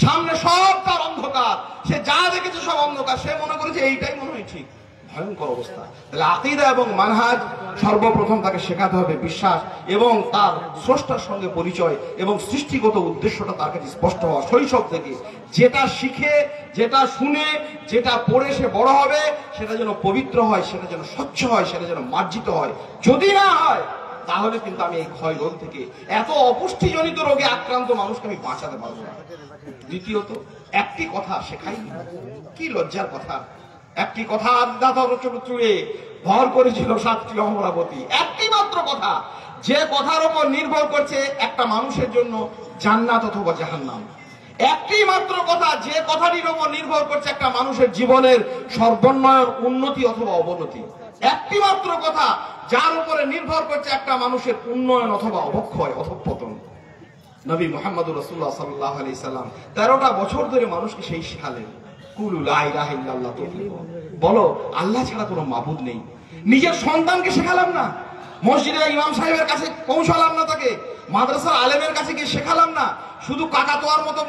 সামনে সব তার অন্ধকার, সে যা দেখেছে সব অন্ধকার, সে মনে করেছে এইটাই মনে হয় ঠিক। ভয়ঙ্কর অবস্থা। তাহলে আকীদা এবং মানহাজ সর্বপ্রথম তাকে শেখাতে হবে, বিশ্বাস এবং তার স্রষ্টার সঙ্গে পরিচয় এবং সৃষ্টিগত উদ্দেশ্যটা তার কাছে স্পষ্ট হওয়া শৈশব থেকে। যেটা শিখে, যেটা শুনে, যেটা পড়ে সে বড় হবে, সেটা যেন পবিত্র হয়, সেটা যেন স্বচ্ছ হয়, সেটা যেন মার্জিত হয়। যদি না হয়, তাহলে কিন্তু আমি এই ক্ষয় রোগ থেকে, এত অপুষ্টিজনিত রোগে আক্রান্ত মানুষকে আমি বাঁচাতে পারবো না। দ্বিতীয়ত, একটি কথা শেখাই, কি লজ্জার কথা, একটি কথা চুড়ে ভর করেছিল 7টি অমরাবতী। একটি মাত্র কথা, যে কথার উপর নির্ভর করছে একটা মানুষের জন্য জান্নাত অথবা জাহান্নাম। একটি মাত্র কথা, যে কথাটির উপর নির্ভর করছে একটা মানুষের জীবনের সর্বন্বয়ের উন্নতি অথবা অবনতি। একটি মাত্র কথা, যার উপরে নির্ভর করছে একটা মানুষের উন্নয়ন অথবা অবক্ষয়, অধঃপতন। নবী মুহাম্মদুর রাসূলুল্লাহ সাল্লাল্লাহু আলাইহি সাল্লাম 13টা বছর ধরে মানুষকে সেই শিখালেন, কুলু লা ইলাহা ইল্লাল্লাহ, বলো আল্লাহ ছাড়া কোনো মাবুদ নেই। নিজের সন্তানকে শেখালাম না, মসজিদে ইমাম সাহেবের কাছে পৌঁছালাম না, তাকে মাদ্রাসার আলেমের কাছে গিয়ে শেখালাম না, শুধু কাকাতোয়ার মতো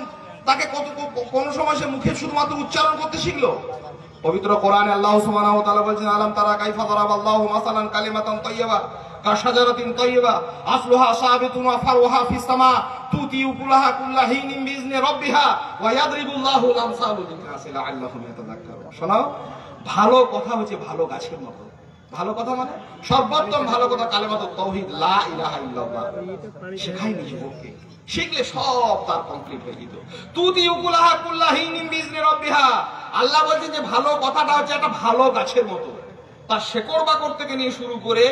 তাকে কোন সময় সে মুখে শুধুমাত্র উচ্চারণ করতে শিখলো। পবিত্র কোরআনে আল্লাহ সুবহানাহু ওয়া তাআলা বলেছেন, আলাম তারা কাইফা দারাবাল্লাহু মাসালান কালিমাতান তাইয়্যিবা কাশাজারাতিন তাইয়্যিবা আসলুহা সাবিতুন ওয়া ফারউহা ফিস সামা তুতি উকুলাহা কুল্লা হিনিন বিইজনি রাব্বিহা ওয়া ইয়াদরিবুল্লাহু আল-আমসালু লিন-নাসি লাআল্লাহুম ইয়াতাযাক্কারুন। শোনো, ভালো কথা হচ্ছে ভালো গাছের মতো। ভালো কথা মানে সর্বোত্তম ভালো কথা কালেমাতুত তাওহীদ, লা ইলাহা ইল্লাল্লাহ। শেখায়নি যুবককে, শিখলে সব তার কমপ্লিট হয়ে যেত। তুতি উকুলাহা কুল্লা হিনিন বিইজনি রাব্বিহা। আল্লাহ বলছেন যে ভালো কথাটা হচ্ছে একটা ভালো গাছের মতো। তার শেকড় বাকড় থেকে নিয়ে শুরু করে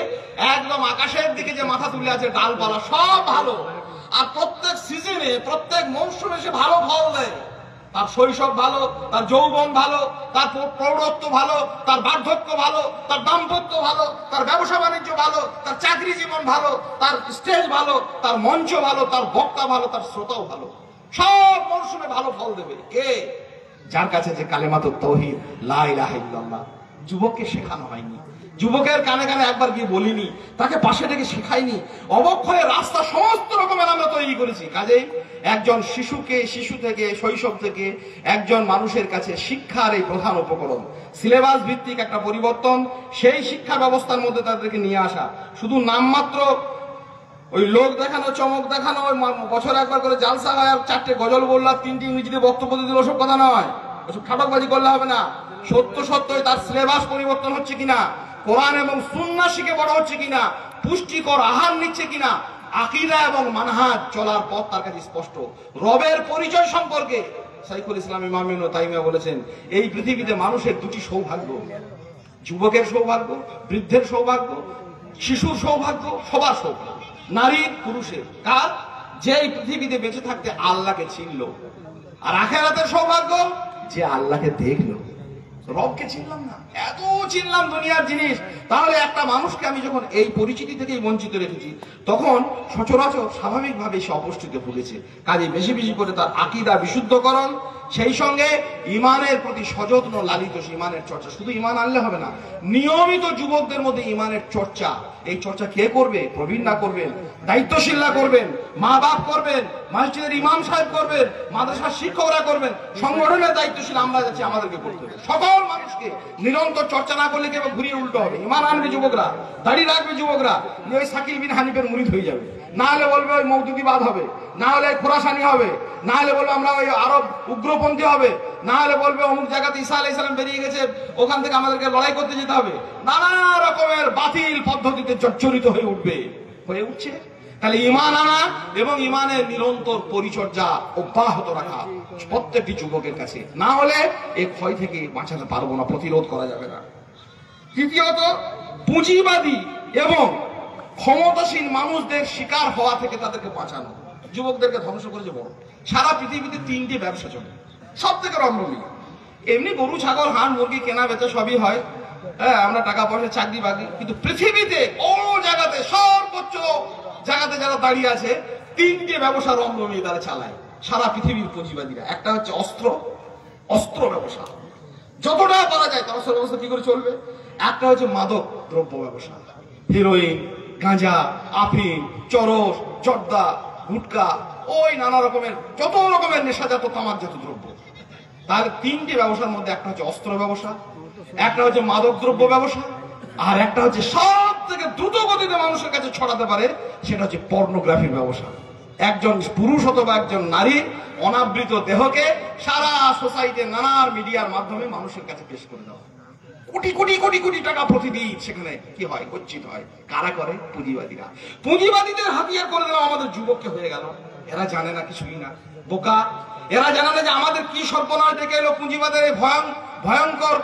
একদম আকাশের দিকে যে মাথা তুলে আছে ডালপালা সব ভালো, আর প্রত্যেক সিজনে প্রত্যেক মৌসুমে সে ভালো ফল দেয়। তার শৈশব ভালো, তার যৌবন ভালো, তার প্রৌঢ়ত্ব ভালো, তার বার্ধক্য ভালো, তার দাম্পত্য ভালো, তার ব্যবসা বাণিজ্য ভালো, তার চাকরি জীবন ভালো, তার স্টেজ ভালো, তার মঞ্চ ভালো, তার বক্তা ভালো, তার শ্রোতাও ভালো। সব মৌসুমে ভালো ফল দেবে কে? যার কাছে যে কালেমাতুত তাওহীদ লা ইলাহা ইল্লাল্লাহ যুবককে শেখানো হয়নি, যুবকের কানে কানে একবার গিয়ে বলিনি, তাকে পাশে থেকে শেখাইনি, অবক্ষয়ের রাস্তা সমস্ত রকমের আমরা তৈরি করেছি। কাজেই একজন শিশুকে শিশু থেকে শৈশব থেকে একজন মানুষের কাছে শিক্ষার এই প্রধান উপকরণ সিলেবাস ভিত্তিক একটা পরিবর্তন, সেই শিক্ষা ব্যবস্থার মধ্যে তাদেরকে নিয়ে আসা। শুধু নামমাত্র ওই লোক দেখানো, চমক দেখানো, ওই বছরে একবার করে জালসা হয় আর 4টে গজল বললাম, 3টি ইংরেজিতে বক্তব্য দিল, ওসব কথা নয়, ওসব ঠাটকবাজি করলে হবে না। সত্য সত্যই তার সিলেবাস পরিবর্তন হচ্ছে কিনা, কোরআন এবং সুন্নাহ শিখে বড় হচ্ছে কিনা, পুষ্টিকর আহার নিচ্ছে কিনা, আকীদা এবং মানহাজ চলার পথ তার কাছে স্পষ্ট। রবের পরিচয় সম্পর্কে শাইখুল ইসলাম ইমাম ইবনে তাইমিয়া বলেছেন, এই পৃথিবীতে মানুষের দুটি সৌভাগ্য, যুবকের সৌভাগ্য, বৃদ্ধের সৌভাগ্য, শিশুর সৌভাগ্য, সবার সৌভাগ্য, নারীর পুরুষের। কার? যে এই পৃথিবীতে বেঁচে থাকতে আল্লাহকে চিনল। আর আখিরাতের সৌভাগ্য যে আল্লাহকে দেখলো। রবকে চিনলাম না, এত চিনলাম দুনিয়ার জিনিস। তাহলে একটা মানুষকে আমি যখন এই পরিচিতি থেকেই বঞ্চিত রেখেছি, তখন সচরাচর স্বাভাবিকভাবে সে অপুষ্টিতে ভুগেছে। কাজে বেশি বেশি করে তার আকীদা বিশুদ্ধকরণ, সেই সঙ্গে ইমানের প্রতি সযত্ন লালিত ইমানের চর্চা। শুধু ইমান আনলে হবে না, নিয়মিত যুবকদের মধ্যে ইমানের চর্চা। এই চর্চা কে করবে? প্রবীণরা করবেন, দায়িত্বশীলরা করবেন, মা বাপ করবেন, মসজিদের ইমাম সাহেব করবেন, মাদ্রাসার শিক্ষকরা করবেন, সংগঠনের দায়িত্বশীল আমরা যাচ্ছি, আমাদেরকে করতে হবে। সকল মানুষকে নিরন্তর চর্চা না করলে কেবল ঘুরিয়ে উল্টো হবে। ইমান আনবে যুবকরা, দাড়ি রাখবে যুবকরা, ওই শাকিল বিন হানিফের মুরিদ হয়ে যাবে, না হলে বলবে ওই মওদুদিবাদ হবে, না হলে খোরাসানি হবে, না হলে বলবে আমরা ওই আরব উগ্রপন্থী হবে, না হলে বলবে অমুক জায়গাতে ঈসা আলাইহিস সালাম বেরিয়ে গেছে, ওখান থেকে আমাদেরকে লড়াই করতে যেতে হবে। নানা রকমের বাতিল পদ্ধতিতে জর্জরিত হয়ে উঠবে, হয়ে উঠছে। তাহলে ইমান আনা এবং ইমানের নিরন্তর পরিচর্যা অব্যাহত রাখা প্রত্যেকটি যুবকের কাছে, না হলে এই ক্ষয় থেকে বাঁচাতে পারবো না, প্রতিরোধ করা যাবে না। তৃতীয়ত, পুঁজিবাদী এবং ক্ষমতাসীন মানুষদের শিকার হওয়া থেকে তাদেরকে বাঁচানো। যুবকদেরকে ধ্বংস করেছে বড়। সারা পৃথিবীতে 3টি ব্যবসা চলে, সব থেকে রমরমিয়া। এমনি গরু ছাগল হাঁস মুরগি কেনা বেচা সবই হয়, হ্যাঁ, আমরা টাকা পয়সা চাকরি বাকরি, কিন্তু পৃথিবীতে ও জায়গাতে সর্বোচ্চ জায়গাতে যারা দাঁড়িয়ে আছে 3টে ব্যবসা রমরমিয়ে তারা চালায় সারা পৃথিবীর পুঁজিবাদীরা। একটা হচ্ছে অস্ত্র ব্যবসা, যতটা পারা যায় তার অস্ত্র ব্যবস্থা কি করে চলবে। একটা হচ্ছে মাদক দ্রব্য ব্যবসা, হেরোইন, গাঁজা, আফিম, চরস, জর্দা, গুটকা, ওই নানা রকমের যত রকমের নেশাজাত তামাকজাত দ্রব্য। তাহলে 3টি ব্যবসার মধ্যে একটা হচ্ছে অস্ত্র ব্যবসা, একটা হচ্ছে মাদক দ্রব্য ব্যবসা, আর একটা হচ্ছে সব থেকে দ্রুত গতিতে মানুষের কাছে ছড়াতে পারে, সেটা হচ্ছে পর্নোগ্রাফির ব্যবসা। একজন পুরুষ অথবা একজন নারী অনাবৃত দেহকে সারা সোসাইটির নানা মিডিয়ার মাধ্যমে মানুষের কাছে পেশ করে দেওয়া। কোটি কোটি কোটি কোটি টাকা প্রতিদিন সেখানে কি হয়, গচ্ছিত হয়। কারা করে? পুঁজিবাদীরা। পুঁজিবাদীদের হাতিয়ার করে দিলাম আমাদের যুবককে হয়ে গেল। এরা জানে না, কিছুই না, বোকা। এরা জানে না যে আমাদের কি সর্বনাশ ডেকে এলো। পুঁজিবাদের এই ভয়ঙ্কর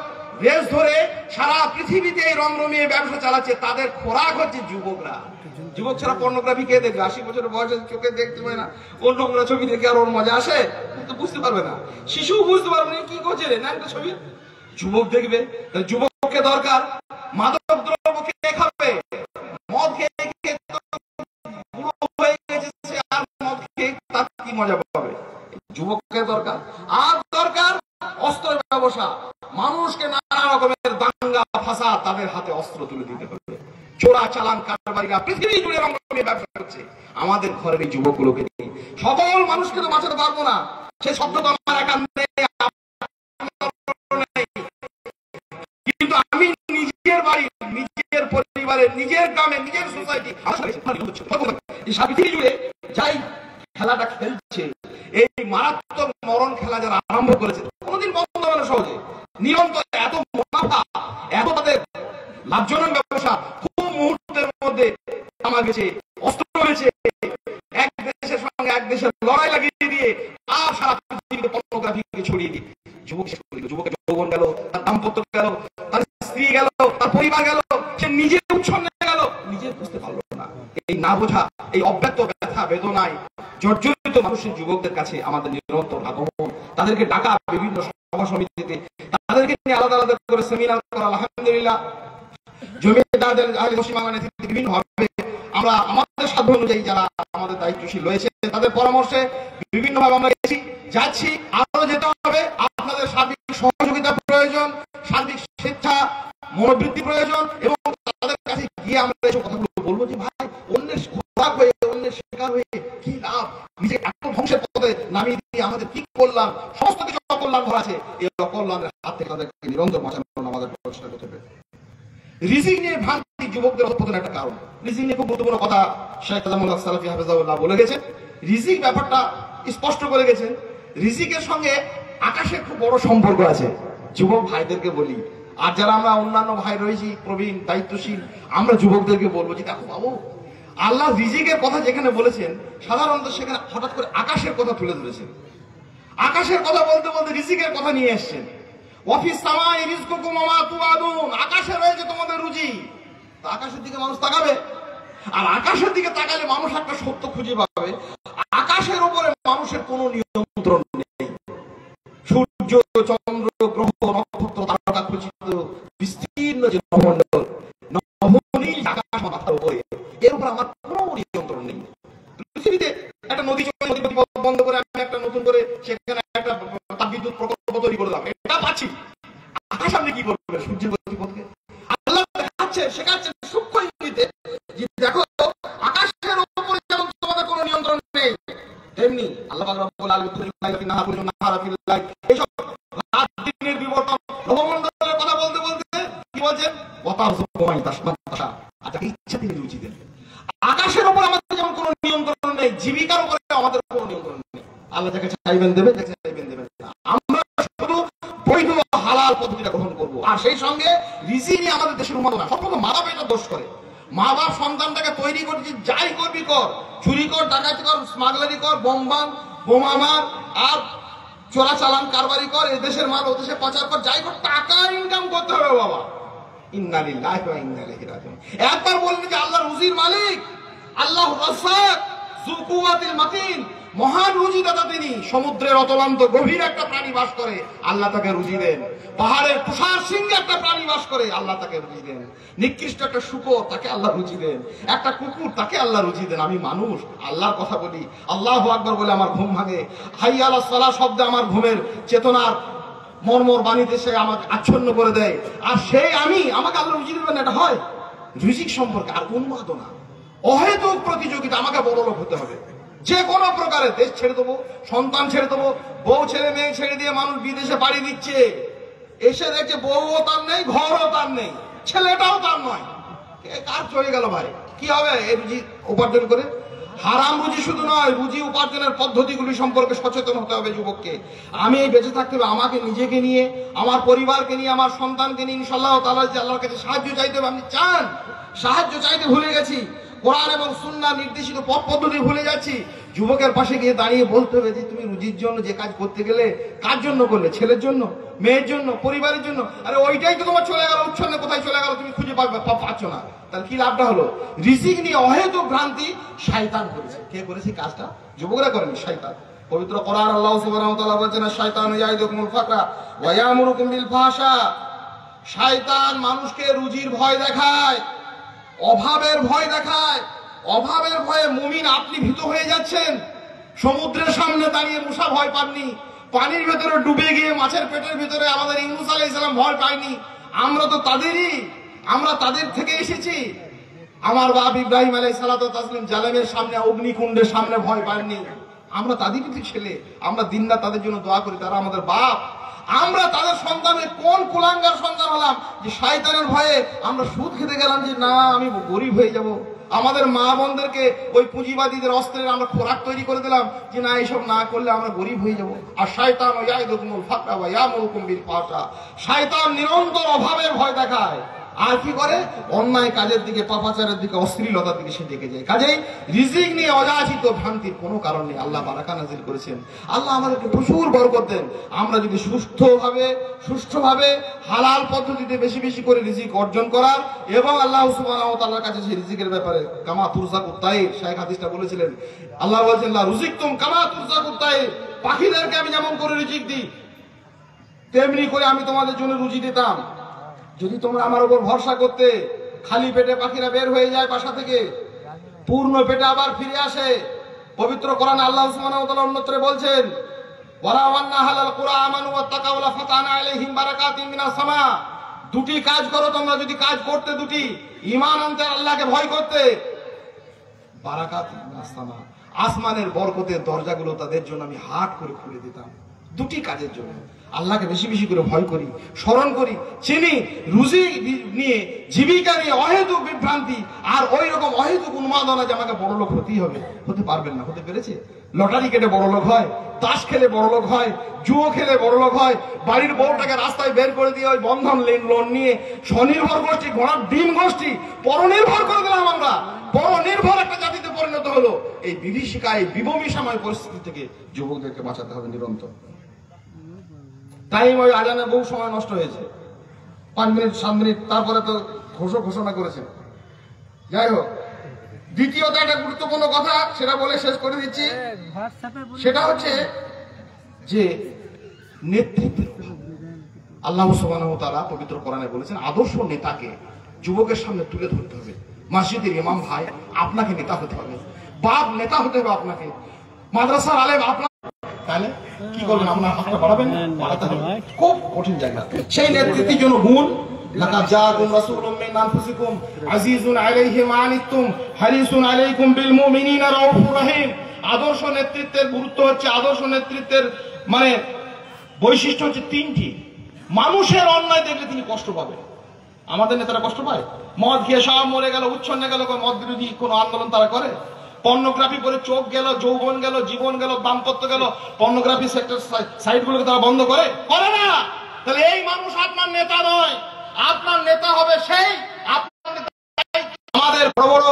রেস ধরে সারা পৃথিবীতে এই রমরমিয়ে ব্যবসা চালাচ্ছে, তাদের খোরাক হচ্ছে যুবকরা। যুবক ছাড়া পর্নোগ্রাফি কে দেখবে? 80 বছরের বয়সে চোখে দেখতে পায় না, ওর নোংরা ছবি দেখে আর ওর মজা আসে? বুঝতে পারবে না, শিশু বুঝতে পারবে না কি করছে রে না একটা ছবি। যুবক দেখবে, যুবককে দরকার। মাদক দ্রব্য কে খাবে? মদ খেয়ে বুড়ো হয়ে গেছে সে, আর মদ খেয়ে তার কি মজা পাবে? যুবকের দরকার। আর দরকার অস্ত্রের ব্যবসা। মানুষকে নানা রকমের দাঙ্গা ফাসাদ তাদের হাতে অস্ত্র তুলে দিতে হবে। চোরা চালান কারবারিরা পৃথিবী জুড়ে রমরমিয়ে ব্যবসা করছে। আমাদের ঘরের এই যুবকগুলোকে নিয়ে সকল মানুষকে তো বাঁচাতে পারবো না, সে শব্দ তো আমার একা নেই। কিন্তু আমি নিজের বাড়ি, নিজের পরিবারের, নিজের গ্রামে, নিজের সোসাইটি, পৃথিবী জুড়ে যাই খেলাটা খেলছে, এই মারাত্মক মরণ খেলা যারা আরম্ভ করেছে কোনোদিন বন্ধ হবে না সহজে। নিরন্তর এত মুনাফা, এত তাদের লাভজনক ব্যবসা, খুব মুহূর্তের মধ্যে আমার গেছে, অস্ত্র হয়েছে, এক দেশের সঙ্গে এক দেশের লড়াই লাগিয়ে দিয়ে আর সারা পৃথিবীতে পর্নোগ্রাফিকে ছড়িয়ে দিয়ে যুবকের যৌবন গেল, তার দাম্পত্য গেল, তার স্ত্রী গেল, তার পরিবার গেল, সে নিজে উচ্ছন্নে গেল, নিজে বুঝতে পারলো না। এই না বোঝা, এই অব্যক্ত ব্যথা বেদনায় জর্জরিত মানুষের যুবকদের কাছে আমাদের নিরন্তর আগমন, তাদেরকে ডাকা বিভিন্ন সভা সমিতিতে, তাদেরকে নিয়ে আলাদা আলাদা করে সেমিনার করা। আলহামদুলিল্লাহ জমিদারদের নেতৃত্বে বিভিন্ন ভাবে আমরা আমাদের সাধ্য অনুযায়ী যারা আমাদের দায়িত্বশীল রয়েছে তাদের পরামর্শে বিভিন্ন ভাবে আমরা যাচ্ছি, আরো যেতে হবে। আপনাদের সার্বিক সহযোগিতা প্রয়োজন, সার্বিক স্বেচ্ছা মনোবৃত্তি প্রয়োজন, এবং তাদের কাছে গিয়ে আমরা এসব কথাগুলো বলবো যে ভাই, অন্যের খোরাক হয়ে, অন্যের শিকার হয়ে কি লাভ? নিজে এত ধ্বংসের পথে নামিয়ে দিয়ে আমাদের কি করলাম? সমস্ত কিছু অকল্যাণ ভরা আছে। এই অকল্যাণের হাত থেকে তাদেরকে নিরন্তর বাঁচানো আমাদের প্রচেষ্টা করতে হবে। রিজিক নিয়ে ভ্রান্তি যুবকদের অধঃপতনের একটা কারণ। রিজিক নিয়ে খুব গুরুত্বপূর্ণ কথা শেখ আজমুল্লাহ সালাফি হাফেজাহুল্লাহ বলে গেছেন। রিজিক ব্যাপারটা স্পষ্ট করে গেছেন। রিজিকের সঙ্গে আকাশের খুব বড় সম্পর্ক আছে। যুবক ভাইদেরকে বলি, আর যারা আমরা অন্যান্য ভাই রয়েছি প্রবীণ দায়িত্বশীল, আমরা যুবকদেরকে বলবো যে দেখো বাবু, আল্লাহ রিজিকের কথা যেখানে বলেছেন সাধারণত সেখানে হঠাৎ করে আকাশের কথা তুলে ধরেছেন। আকাশের কথা বলতে বলতে রিজিকের কথা নিয়ে এসছেন। অফিস সামাই রিজকুকুম ওয়া মা তুআদুন, আকাশে রয়েছে তোমাদের রুজি। তো আকাশের দিকে মানুষ তাকাবে, আর আকাশের দিকে তাকালে মানুষ একটা সত্য খুঁজে পাবে, আকাশের উপরে মানুষের কোনো নিয়ন্ত্রণ নেই। সূর্য, চন্দ্র, গ্রহ, নক্ষত্র, তারকা খচিত বিস্তীর্ণ যে নভমণ্ডল, নভনীল আকাশ মাথার উপরে, এর উপর আমার কোনো নিয়ন্ত্রণ নেই। পৃথিবীতে একটা নদী বন্ধ করে আমি একটা নতুন করে সেখানে একটা তাপবিদ্যুৎ প্রকল্প তৈরি করলাম, এটা পাচ্ছি। আকাশ আপনি কি করবেন? সূর্যের গতিপথকে আল্লাহ দেখাচ্ছে, শেখাচ্ছেন সূক্ষ্ম ইঙ্গিতে যে দেখো, আকাশের উপরে যেমন তোমাদের কোনো নিয়ন্ত্রণ নেই, তেমনি আল্লাহ পাক রব্বুল আলামিন এইসব রাত দিনের বিবর্তন, নভমণ্ডলের কথা বলতে বলতে কি বলছেন? ইচ্ছা তিনি রুচি দেন। আকাশের উপর আমাদের যেমন কোনো নিয়ন্ত্রণ নেই, জীবিকার উপরে আমাদের কোনো নিয়ন্ত্রণ নেই। আল্লাহ যাকে চাইবেন দেবেন, যাকে চাইবেন দেবেন না। আমরা শুধু বৈধ হালাল পদ্ধতিটা গ্রহণ করব। আর সেই সঙ্গে রিজিক নিয়ে আমাদের দেশের উন্মাদনা, সবসময় মা বাপ এটা দোষ করে। মা বাপ সন্তানটাকে তৈরি করছে, যাই করবি কর, চুরি কর, ডাকাতি কর, স্মাগলারি কর, বোমা মার, আর চোরাচালান কারবারি কর, এ দেশের মাল ও দেশে পাচার কর, যাই কর, টাকা ইনকাম করতে হবে বাবা। ইন্না লিল্লাহি ওয়া ইন্না ইলাইহি রাজিউন। একবার বললেন যে আল্লাহ রুজির মালিক, আল্লাহ রাজ্জাক যু কুওয়াতিল মাতিন, মহান রুজিদাতা তিনি। সমুদ্রের অতলান্ত গভীর একটা প্রাণী বাস করে, আল্লাহ তাকে রুজি দেন। পাহাড়ের তুষার সিংহে একটা প্রাণী বাস করে, আল্লাহ তাকে রুজি দেন। নিকৃষ্ট একটা শূকর, তাকে আল্লাহ রুজি দেন। একটা কুকুর, তাকে আল্লাহ রুজি দেন। আমি মানুষ, আল্লাহর কথা বলি, আল্লাহু আকবার বলে আমার ঘুম ভাঙে, হাইয়া আলাস সালাহ শব্দে আমার ঘুমের চেতনার মর্মর বাণীতে সে আমাকে আচ্ছন্ন করে দেয়। আর সেই আমি, আমাকে আল্লাহ রুজি দেবেন, এটা হয় রিজিক সম্পর্কে। আর উন্মাদনা, অহেতুক প্রতিযোগিতা, আমাকে বড় লোক হতে হবে, যে কোনো প্রকারে দেশ ছেড়ে দেবো, সন্তান ছেড়ে দেবো, বউ ছেড়ে মেয়ে ছেড়ে দিয়ে মানুষ বিদেশে পাড়ি দিচ্ছে। এসে দেখছে বউও তার নেই, ঘরও তার নেই, ছেলেটাও তার নয়। কার চলে গেল ভাই? কি হবে এই রুজি উপার্জন করে? হারাম রুজি শুধু নয়, রুজি উপার্জনের পদ্ধতিগুলি সম্পর্কে সচেতন হতে হবে যুবককে। আমি এই বেঁচে থাকতে হবে, আমাকে নিজেকে নিয়ে, আমার পরিবারকে নিয়ে, আমার সন্তানকে নিয়ে ইনশাআল্লাহ তাআলা যে আল্লাহর কাছে সাহায্য চাইতে হবে। আপনি চান, সাহায্য চাইতে ভুলে গেছি, কোরআন এবং সুন্নাহ নির্দেশিত পথ পদ্ধতি ভুলে যাচ্ছি। যুবকের পাশে গিয়ে দাঁড়িয়ে বলতে হবে যে তুমি রুজির জন্য যে কাজ করতে গেলে কার জন্য করলে? ছেলের জন্য, মেয়ের জন্য, পরিবারের জন্য? আরে ওইটাই তো তোমার চলে গেল, উচ্ছন্নে কোথায় চলে গেল তুমি খুঁজে পাচ্ছ না। তাহলে কি লাভটা হলো? রিজিক নিয়ে অহেতুক ভ্রান্তি শয়তান করেছে। কে করেছে কাজটা? যুবকরা করেনি, শয়তান। পবিত্র কোরআন আল্লাহ সুবহানাহু ওয়া তাআলা বলেছেন, শয়তান ইয়াইদুকুমুল ফাকরা ওয়া ইয়ামুরুকুম বিল ফাহশা। শয়তান মানুষকে রুজির ভয় দেখায়, অভাবের ভয় দেখায়। অভাবের ভয়ে মুমিন আপনি ভীত হয়ে যাচ্ছেন। সমুদ্রের সামনে দাঁড়িয়ে মুসা ভয় পাননি, পানির ভেতরে ডুবে গিয়ে মাছের পেটের ভিতরে আমাদের ইউনূস আলাইহিস সালাম ভয় পায়নি। আমরা তো তাদেরই, আমরা তাদের থেকে এসেছি। আমার বাপ ইব্রাহিম আলাইহিস সালাতু ওয়াস তাসলিম জালেমের সামনে, অগ্নিকুণ্ডের সামনে ভয় পাননি। আমরা তাদেরই ছেলে, আমরা দিনরাত তাদের জন্য দোয়া করি, তারা আমাদের বাপ। আমরা তাদের সন্তানের কোন কুলাঙ্গার সন্তান হলাম যে শয়তানের ভয়ে আমরা সুদ খেতে গেলাম যে না আমি গরিব হয়ে যাব। আমাদের মা বোনদেরকে ওই পুঁজিবাদীদের অস্ত্রের আমরা খোরাক তৈরি করে দিলাম যে না এইসব না করলে আমরা গরিব হয়ে যাব। আর শয়তান ইয়াইদুকুমুল ফাকরা ওয়া ইয়ামুরুকুম বিল ফাহশা, শয়তান নিরন্তর অভাবের ভয় দেখায়। আর কি করে? অন্যায় কাজের দিকে, পাপাচারের দিকে, অশ্লীলতার দিকে সে ডেকে যায়। কাজেই রিজিক নিয়ে অযাচিত ভ্রান্তির কোনো কারণ নেই। আল্লাহ বারাকা নাজিল করেছেন, আল্লাহ আমাদেরকে প্রচুর বরকত দেন। আমরা যদি সুষ্ঠুভাবে হালাল পদ্ধতিতে বেশি বেশি করে রিজিক অর্জন করার এবং আল্লাহ সুবহানাহু ওয়া তাআলার কাছে সেই রিজিকের ব্যাপারে কামা তুরজাকুত তাইর, শাইখ হাদিসটা বলেছিলেন, আল্লাহ বলেছেন লা রুজিকতুম কামা তুরজাকুত তাইর, পাখিদেরকে আমি যেমন করে রিজিক দিই তেমনি করে আমি তোমাদের জন্য রুজি দিতাম। যদি তোমরা আমার উপর ভরসা করতে, খালি পেটে পাখিরা বের হয়ে যায় বাসা থেকে, পূর্ণ পেটে আবার ফিরে আসে। পবিত্র কোরআনে আল্লাহ সুবহানাহু ওয়া তাআলা অন্যত্রে বলছেন, ওয়ালাউ আন্না আহলাল কুরআ আমানু ওয়াত্তাকাউ লাফাতানা আলাইহিম বারাকাতিন মিনাস সামা। দুটি কাজ করো তোমরা, যদি কাজ করতে দুটি, ঈমান আনতে, আল্লাহকে ভয় করতে, বারাকাতিন মিনাস সামা, আসমানের বরকতের দরজাগুলো তাদের জন্য আমি হাট করে খুলে দিতাম। দুটি কাজের জন্য আল্লাহকে বেশি বেশি করে ভয় করি, স্মরণ করি, চিনি। রুজি নিয়ে, জীবিকা নিয়ে অহেতুক বিভ্রান্তি আর ওই রকম অহেতুক উন্মাদনা যে আমাকে বড় লোক হতেই হবে, হতে পারবেন না। হতে পেরেছে? লটারি কেটে বড় লোক হয়, তাস খেলে বড় লোক হয়, জুয়ো খেলে বড় লোক হয়, বাড়ির বউটাকে রাস্তায় বের করে দিয়ে ওই বন্ধন লোন নিয়ে স্বনির্ভর গোষ্ঠী, ঘোড়ার ডিম গোষ্ঠী, পরনির্ভর করে দিলাম আমরা। পরনির্ভর একটা জাতিতে পরিণত হলো। এই বিভীষিকায়, বিভূমিসাময় পরিস্থিতি থেকে যুবকদেরকে বাঁচাতে হবে নিরন্তর। টাইম ওই আজানে বহু সময় নষ্ট হয়েছে, 5 মিনিট 7 মিনিট, তারপরে তো ঘোষণা করেছেন। যাই হোক, দ্বিতীয়ত একটা গুরুত্বপূর্ণ কথা, সেটা বলে শেষ করে দিচ্ছি। সেটা হচ্ছে যে নেতৃত্ব। আল্লাহ সুবহানাহু ওয়া তাআলা পবিত্র কোরআনে বলেছেন, আদর্শ নেতাকে যুবকের সামনে তুলে ধরতে হবে। মসজিদের ইমাম ভাই, আপনাকে নেতা হতে হবে, বাপ নেতা হতে হবে আপনাকে, মাদ্রাসার আলেম আপনার। তাহলে কি করবেন? আপনার হাতটা বাড়াবেন, বাড়াতে হবে। খুব কঠিন জায়গা। সেই নেতৃত্বের জন্য গুণ, লাকাদ জাআকুম রাসূলুম মিন আনফুসিকুম আজিজুন আলাইহি মা আনিতুম হারিসুন আলাইকুম বিল মুমিনিনা রাউফুর রহিম। আদর্শ নেতৃত্বের গুরুত্ব হচ্ছে, আদর্শ নেতৃত্বের মানে বৈশিষ্ট্য হচ্ছে 3টি। মানুষের অন্যায় দেখলে তিনি কষ্ট পাবেন। আমাদের নেতারা কষ্ট পায়? মদ খেয়ে সব মরে গেল, উচ্ছন্নে গেল, মদ বিরোধী কোন আন্দোলন তারা করে? পর্নোগ্রাফি করে চোখ গেল, যৌবন গেল, জীবন গেল, দাম্পত্য গেল, পর্নোগ্রাফি সেক্টর সাইটগুলোকে তারা বন্ধ করে না। তাহলে এই মানুষ আপনার নেতা নয়। আপনার নেতা হবে সেই, আমাদের বড় বড়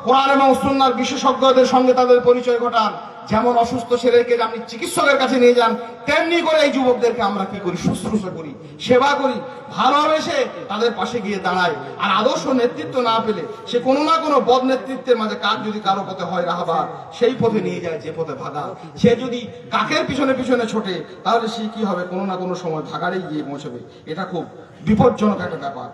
কোরআন এবং সুন্নাহর বিশেষজ্ঞদের সঙ্গে তাদের পরিচয় ঘটান। যেমন অসুস্থ ছেলেকে আপনি চিকিৎসকের কাছে নিয়ে যান, তেমনি করে এই যুবকদেরকে আমরা কি করি? শুশ্রূষা করি, সেবা করি, ভালোবেসে তাদের পাশে গিয়ে দাঁড়াই। আর আদর্শ নেতৃত্ব না পেলে সে কোনো না কোনো বদ নেতৃত্বের মাঝে কাজ যদি কারো পথে হয় রাহবার, সেই পথে নিয়ে যায় যে পথে ভাগা। সে যদি কাকের পিছনে পিছনে ছোটে, তাহলে সে কি হবে? কোনো না কোনো সময় ভাগাড়েই গিয়ে পৌঁছবে। এটা খুব বিপজ্জনক একটা ব্যাপার।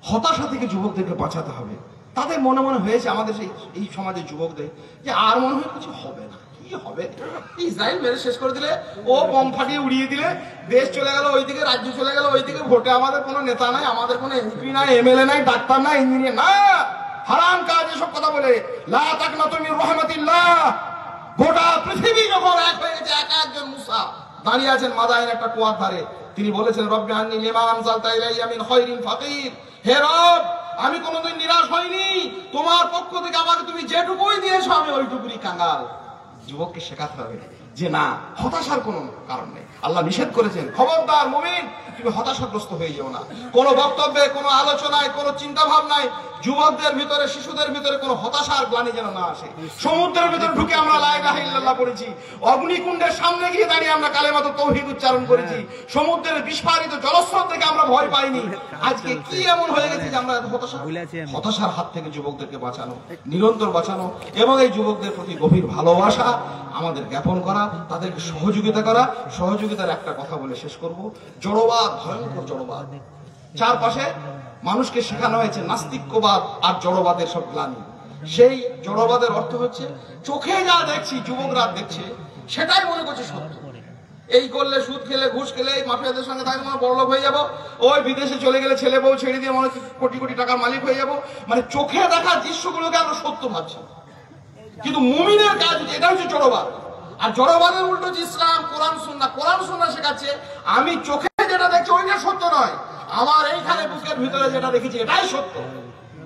হতাশা থেকে যুবকদেরকে বাঁচাতে হবে। তাদের মনে মনে হয়েছে, আমাদের এই সমাজের যুবকদের, যে আর মনে হয় কিছু হবে না। কি হবে? ইসরায়েল মেরে শেষ করে দিলে, ও বম ফাটিয়ে উড়িয়ে দিলে, দেশ চলে গেল ওইদিকে, রাজ্য চলে গেল ওইদিকে, ভোটে আমাদের কোনো নেতা নাই, আমাদের কোনো এমপি নাই, এমএলএ নাই, ডাক্তার নাই, ইঞ্জিনিয়ার না। হারাম কাজ এসব কথা বলে। লা তাকনাতু মির রাহমাতিল্লাহ। গোটা পৃথিবী যখন এক হয়ে গেছে, একজন মুসা দাঁড়িয়ে আছেন মাদায়ের একটা কুয়ার ধারে। তিনি বলেছেন, রব্বি আন্নী লিমা আনজালতা ইলাইয়া মিন খায়রিন ফাকির। হে রব, আমি কোনোদিন নিরাশ হইনি, তোমার পক্ষ থেকে আমাকে তুমি যেটুকুই দিয়েছো আমি ওইটুকুই কাঙ্গাল। যুবককে শেখাতে হবে যে না, হতাশার কোনো কারণ নেই। আল্লাহ নিষেধ করেছেন, খবরদার মুমিন, তুমি হতাশাগ্রস্ত হয়ে যাও না। কোনো বক্তব্যে, কোনো আলোচনায়, কোনো চিন্তা ভাবনায় যুবকদের ভিতরে, শিশুদের ভিতরে কোনো হতাশার গ্লানি যেন না আসে। সমুদ্রের ভিতরে ঢুকে আমরা লা ইলাহা ইল্লাল্লাহ পড়েছি, অগ্নিকুণ্ডের সামনে গিয়ে দাঁড়িয়ে আমরা কালেমাতুত তাওহীদ উচ্চারণ করেছি, সমুদ্রের বিস্ফারিত জলস্রোত থেকে আমরা ভয় পাইনি। আজকে কি এমন হয়ে গেছে যে আমরা হতাশার হাত থেকে যুবকদেরকে বাঁচানো, নিরন্তর বাঁচানো এবং এই যুবকদের প্রতি গভীর ভালোবাসা আমাদের জ্ঞাপন করা, তাদেরকে সহযোগিতা করা। সহযোগিতার একটা কথা বলে শেষ করব। জড়বাদ, ভয়ঙ্কর জড়বাদ। চারপাশে মানুষকে শেখানো হয়েছে নাস্তিক্যবাদ আর জড়বাদের সব গ্লানি। সেই জড়বাদের অর্থ হচ্ছে চোখে যা দেখছি, যুবকরা দেখছে, সেটাই মনে করছে সত্য। এই করলে, সুদ খেলে, ঘুষ খেলে, এই মাফিয়াদের সঙ্গে থাকলে মনে বড়লোক হয়ে যাবো, ওই বিদেশে চলে গেলে ছেলে বউ ছেড়ে দিয়ে মনে কোটি কোটি টাকার মালিক হয়ে যাবো। মানে চোখে দেখা দৃশ্যগুলোকে আমরা সত্য ভাবছি, কিন্তু মুমিনের কাজ এটা হচ্ছে জড়বাদ। আর জড়বাদের উল্টো যে ইসলাম, কোরআন সুন্নাহ শেখাচ্ছে, আমি চোখে যেটা দেখছি ওইটা সত্য নয়, আমার এইখানে বুকের ভিতরে যেটা দেখেছি এটাই সত্য।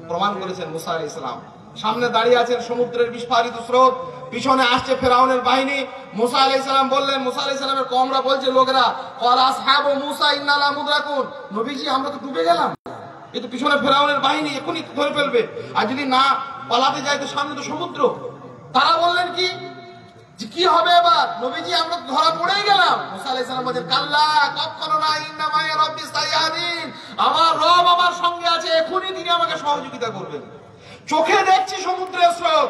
প্রমাণ করেছেন মুসা আলাইহিস সালাম। সামনে দাঁড়িয়ে আছেন সমুদ্রের বিস্ফারিত স্রোত, পিছনে আসছে ফেরাউনের বাহিনী। মুসা আলাইহিস সালাম বললেন, মুসা আলাইহিস সালামের কওমরা বলছে, লোকেরা, ক্বালা আসহাবু মুসা ইন্না লা মুদরাকুন, নবীজি আমরা তো ডুবে গেলাম। এই তো পিছনে ফেরাউনের বাহিনী এখনই ধরে ফেলবে, আর যদি না পালাতে যায় তো সামনে তো সমুদ্র। তারা বললেন কি যে কি হবে এবার নবীজি, আমরা ধরা পড়েই গেলাম। মুসা আলাইহিস সালাম বলেন কাল্লা, কখনো না, ইন্না মায়া রাব্বি সায়াহদিন, আমার রব আমার সঙ্গে আছে, এখনই তিনি আমাকে সহযোগিতা করবেন। চোখে দেখছি সমুদ্রের স্রোত,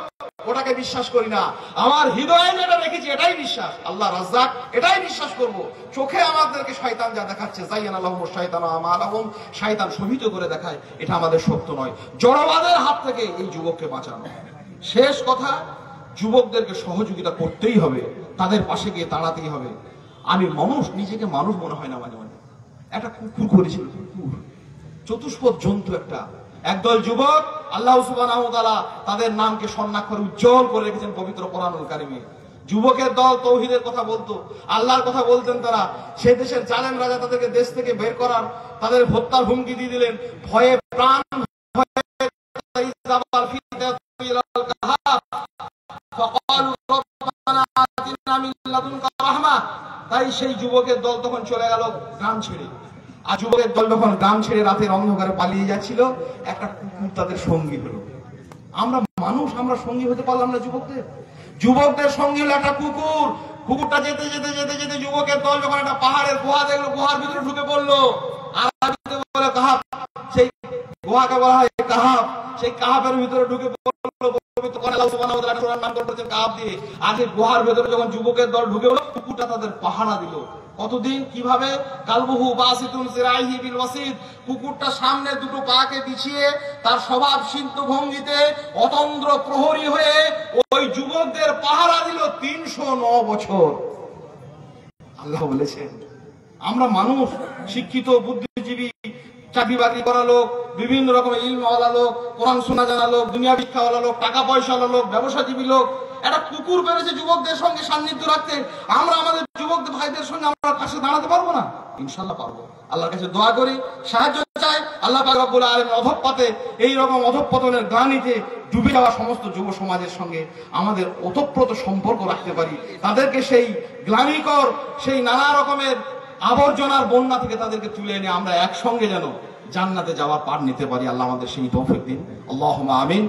ওটাকে বিশ্বাস করি না, আমার হৃদয়ে যেটা দেখেছি এটাই বিশ্বাস, আল্লাহ রাজ্জাক, এটাই বিশ্বাস করব। চোখে আমাদেরকে শয়তান যা দেখাচ্ছে, যায়্যানা লাহুমুশ শাইতানু আমালাহুম, শয়তান শোভিত করে দেখায়, এটা আমাদের সত্য নয়। জড়বাদের হাত থেকে এই যুবককে বাঁচানো। শেষ কথা, যুবকদেরকে সহযোগিতা করতেই হবে, তাদের পাশে গিয়ে দাঁড়াতেই হবে। আমি মানুষ, নিজেকে মানুষ মনে হয় না মাঝে মাঝে। একটা কুকুর করেছিল, কুকুর চতুষ্পদ জন্তু, একদল যুবক, আল্লাহ সুবহানাহু ওয়া তাআলা তাদের নামকে স্বর্ণাক্ষরে উজ্জ্বল করে রেখেছেন পবিত্র কোরআনুল কারীমে। যুবকের দল তৌহিদের কথা বলতো, আল্লাহর কথা বলতেন তারা। সে দেশের জালেম রাজা তাদেরকে দেশ থেকে বের করার, তাদের হত্যার হুমকি দিয়ে দিলেন। ভয়ে প্রাণ তাই সেই যুবকের দল তখন চলে গেল গ্রাম ছেড়ে। আর যুবকের দল যখন গ্রাম ছেড়ে রাতের অন্ধকারে পালিয়ে যাচ্ছিল, একটা কুকুর তাদের সঙ্গী হলো। আমরা মানুষ, আমরা সঙ্গী হতে পারলাম না যুবকদের সঙ্গী হলো একটা কুকুর। কুকুরটা যেতে যেতে যেতে যেতে যুবকের দল যখন একটা পাহাড়ের গুহা দেখলো, গুহার ভিতরে ঢুকে পড়লো। আরবিতে বলে কাহাব, সেই গুহাকে বলা হয় কাহাব। সেই কাহাবের ভিতরে ঢুকে পড়লো, আল্লাহ সুবহানাহু ওয়া তাআলা নাম করেছেন কাহাব দিয়ে। আগে গুহার ভিতরে যখন যুবকের দল ঢুকে পড়লো, কুকুরটা তাদের পাহারা দিল। কতদিন, কিভাবে? কালবুহু বাসিতুন জিরাইহি বিল ওয়াসিদ, কুকুরটা সামনে দুটো পাকে বিছিয়ে তার স্বভাব সিদ্ধ ভঙ্গিতে অতন্দ্র প্রহরী হয়ে ওই যুবকদের পাহারা দিল 309 বছর। আল্লাহ বলেছেন আমরা মানুষ, শিক্ষিত, বুদ্ধিজীবী, চাকরি বাকরি করা লোক, বিভিন্ন রকমের ইলমওয়ালা লোক, কোরআন শোনা জানা লোক, দুনিয়া ভিক্ষাওয়ালা লোক, টাকা পয়সাওয়ালা লোক, ব্যবসাজীবী লোক, একটা কুকুর পেরেছে যুবকদের সঙ্গে সান্নিধ্য রাখতে। আমরা আমাদের যুবকদের ভাইদের সঙ্গে আমরা কাছে দাঁড়াতে পারবো না? ইনশাআল্লাহ পারবো। আল্লাহর কাছে দোয়া করি, সাহায্য চাই। আল্লাহ পাক রব্বুল আলামিন অধঃপতে, এইরকম অধঃপতনের গ্লানিতে ডুবে যাওয়া সমস্ত যুব সমাজের সঙ্গে আমাদের ওতপ্রোত সম্পর্ক রাখতে পারি। তাদেরকে সেই গ্লানিকর, সেই নানা রকমের আবর্জনার বন্যা থেকে তাদেরকে তুলে এনে আমরা একসঙ্গে যেন জান্নাতে যাওয়ার পার নিতে পারি। আল্লাহ আমাদের সেই তৌফিক দিন। আল্লাহুম্মা আমিন।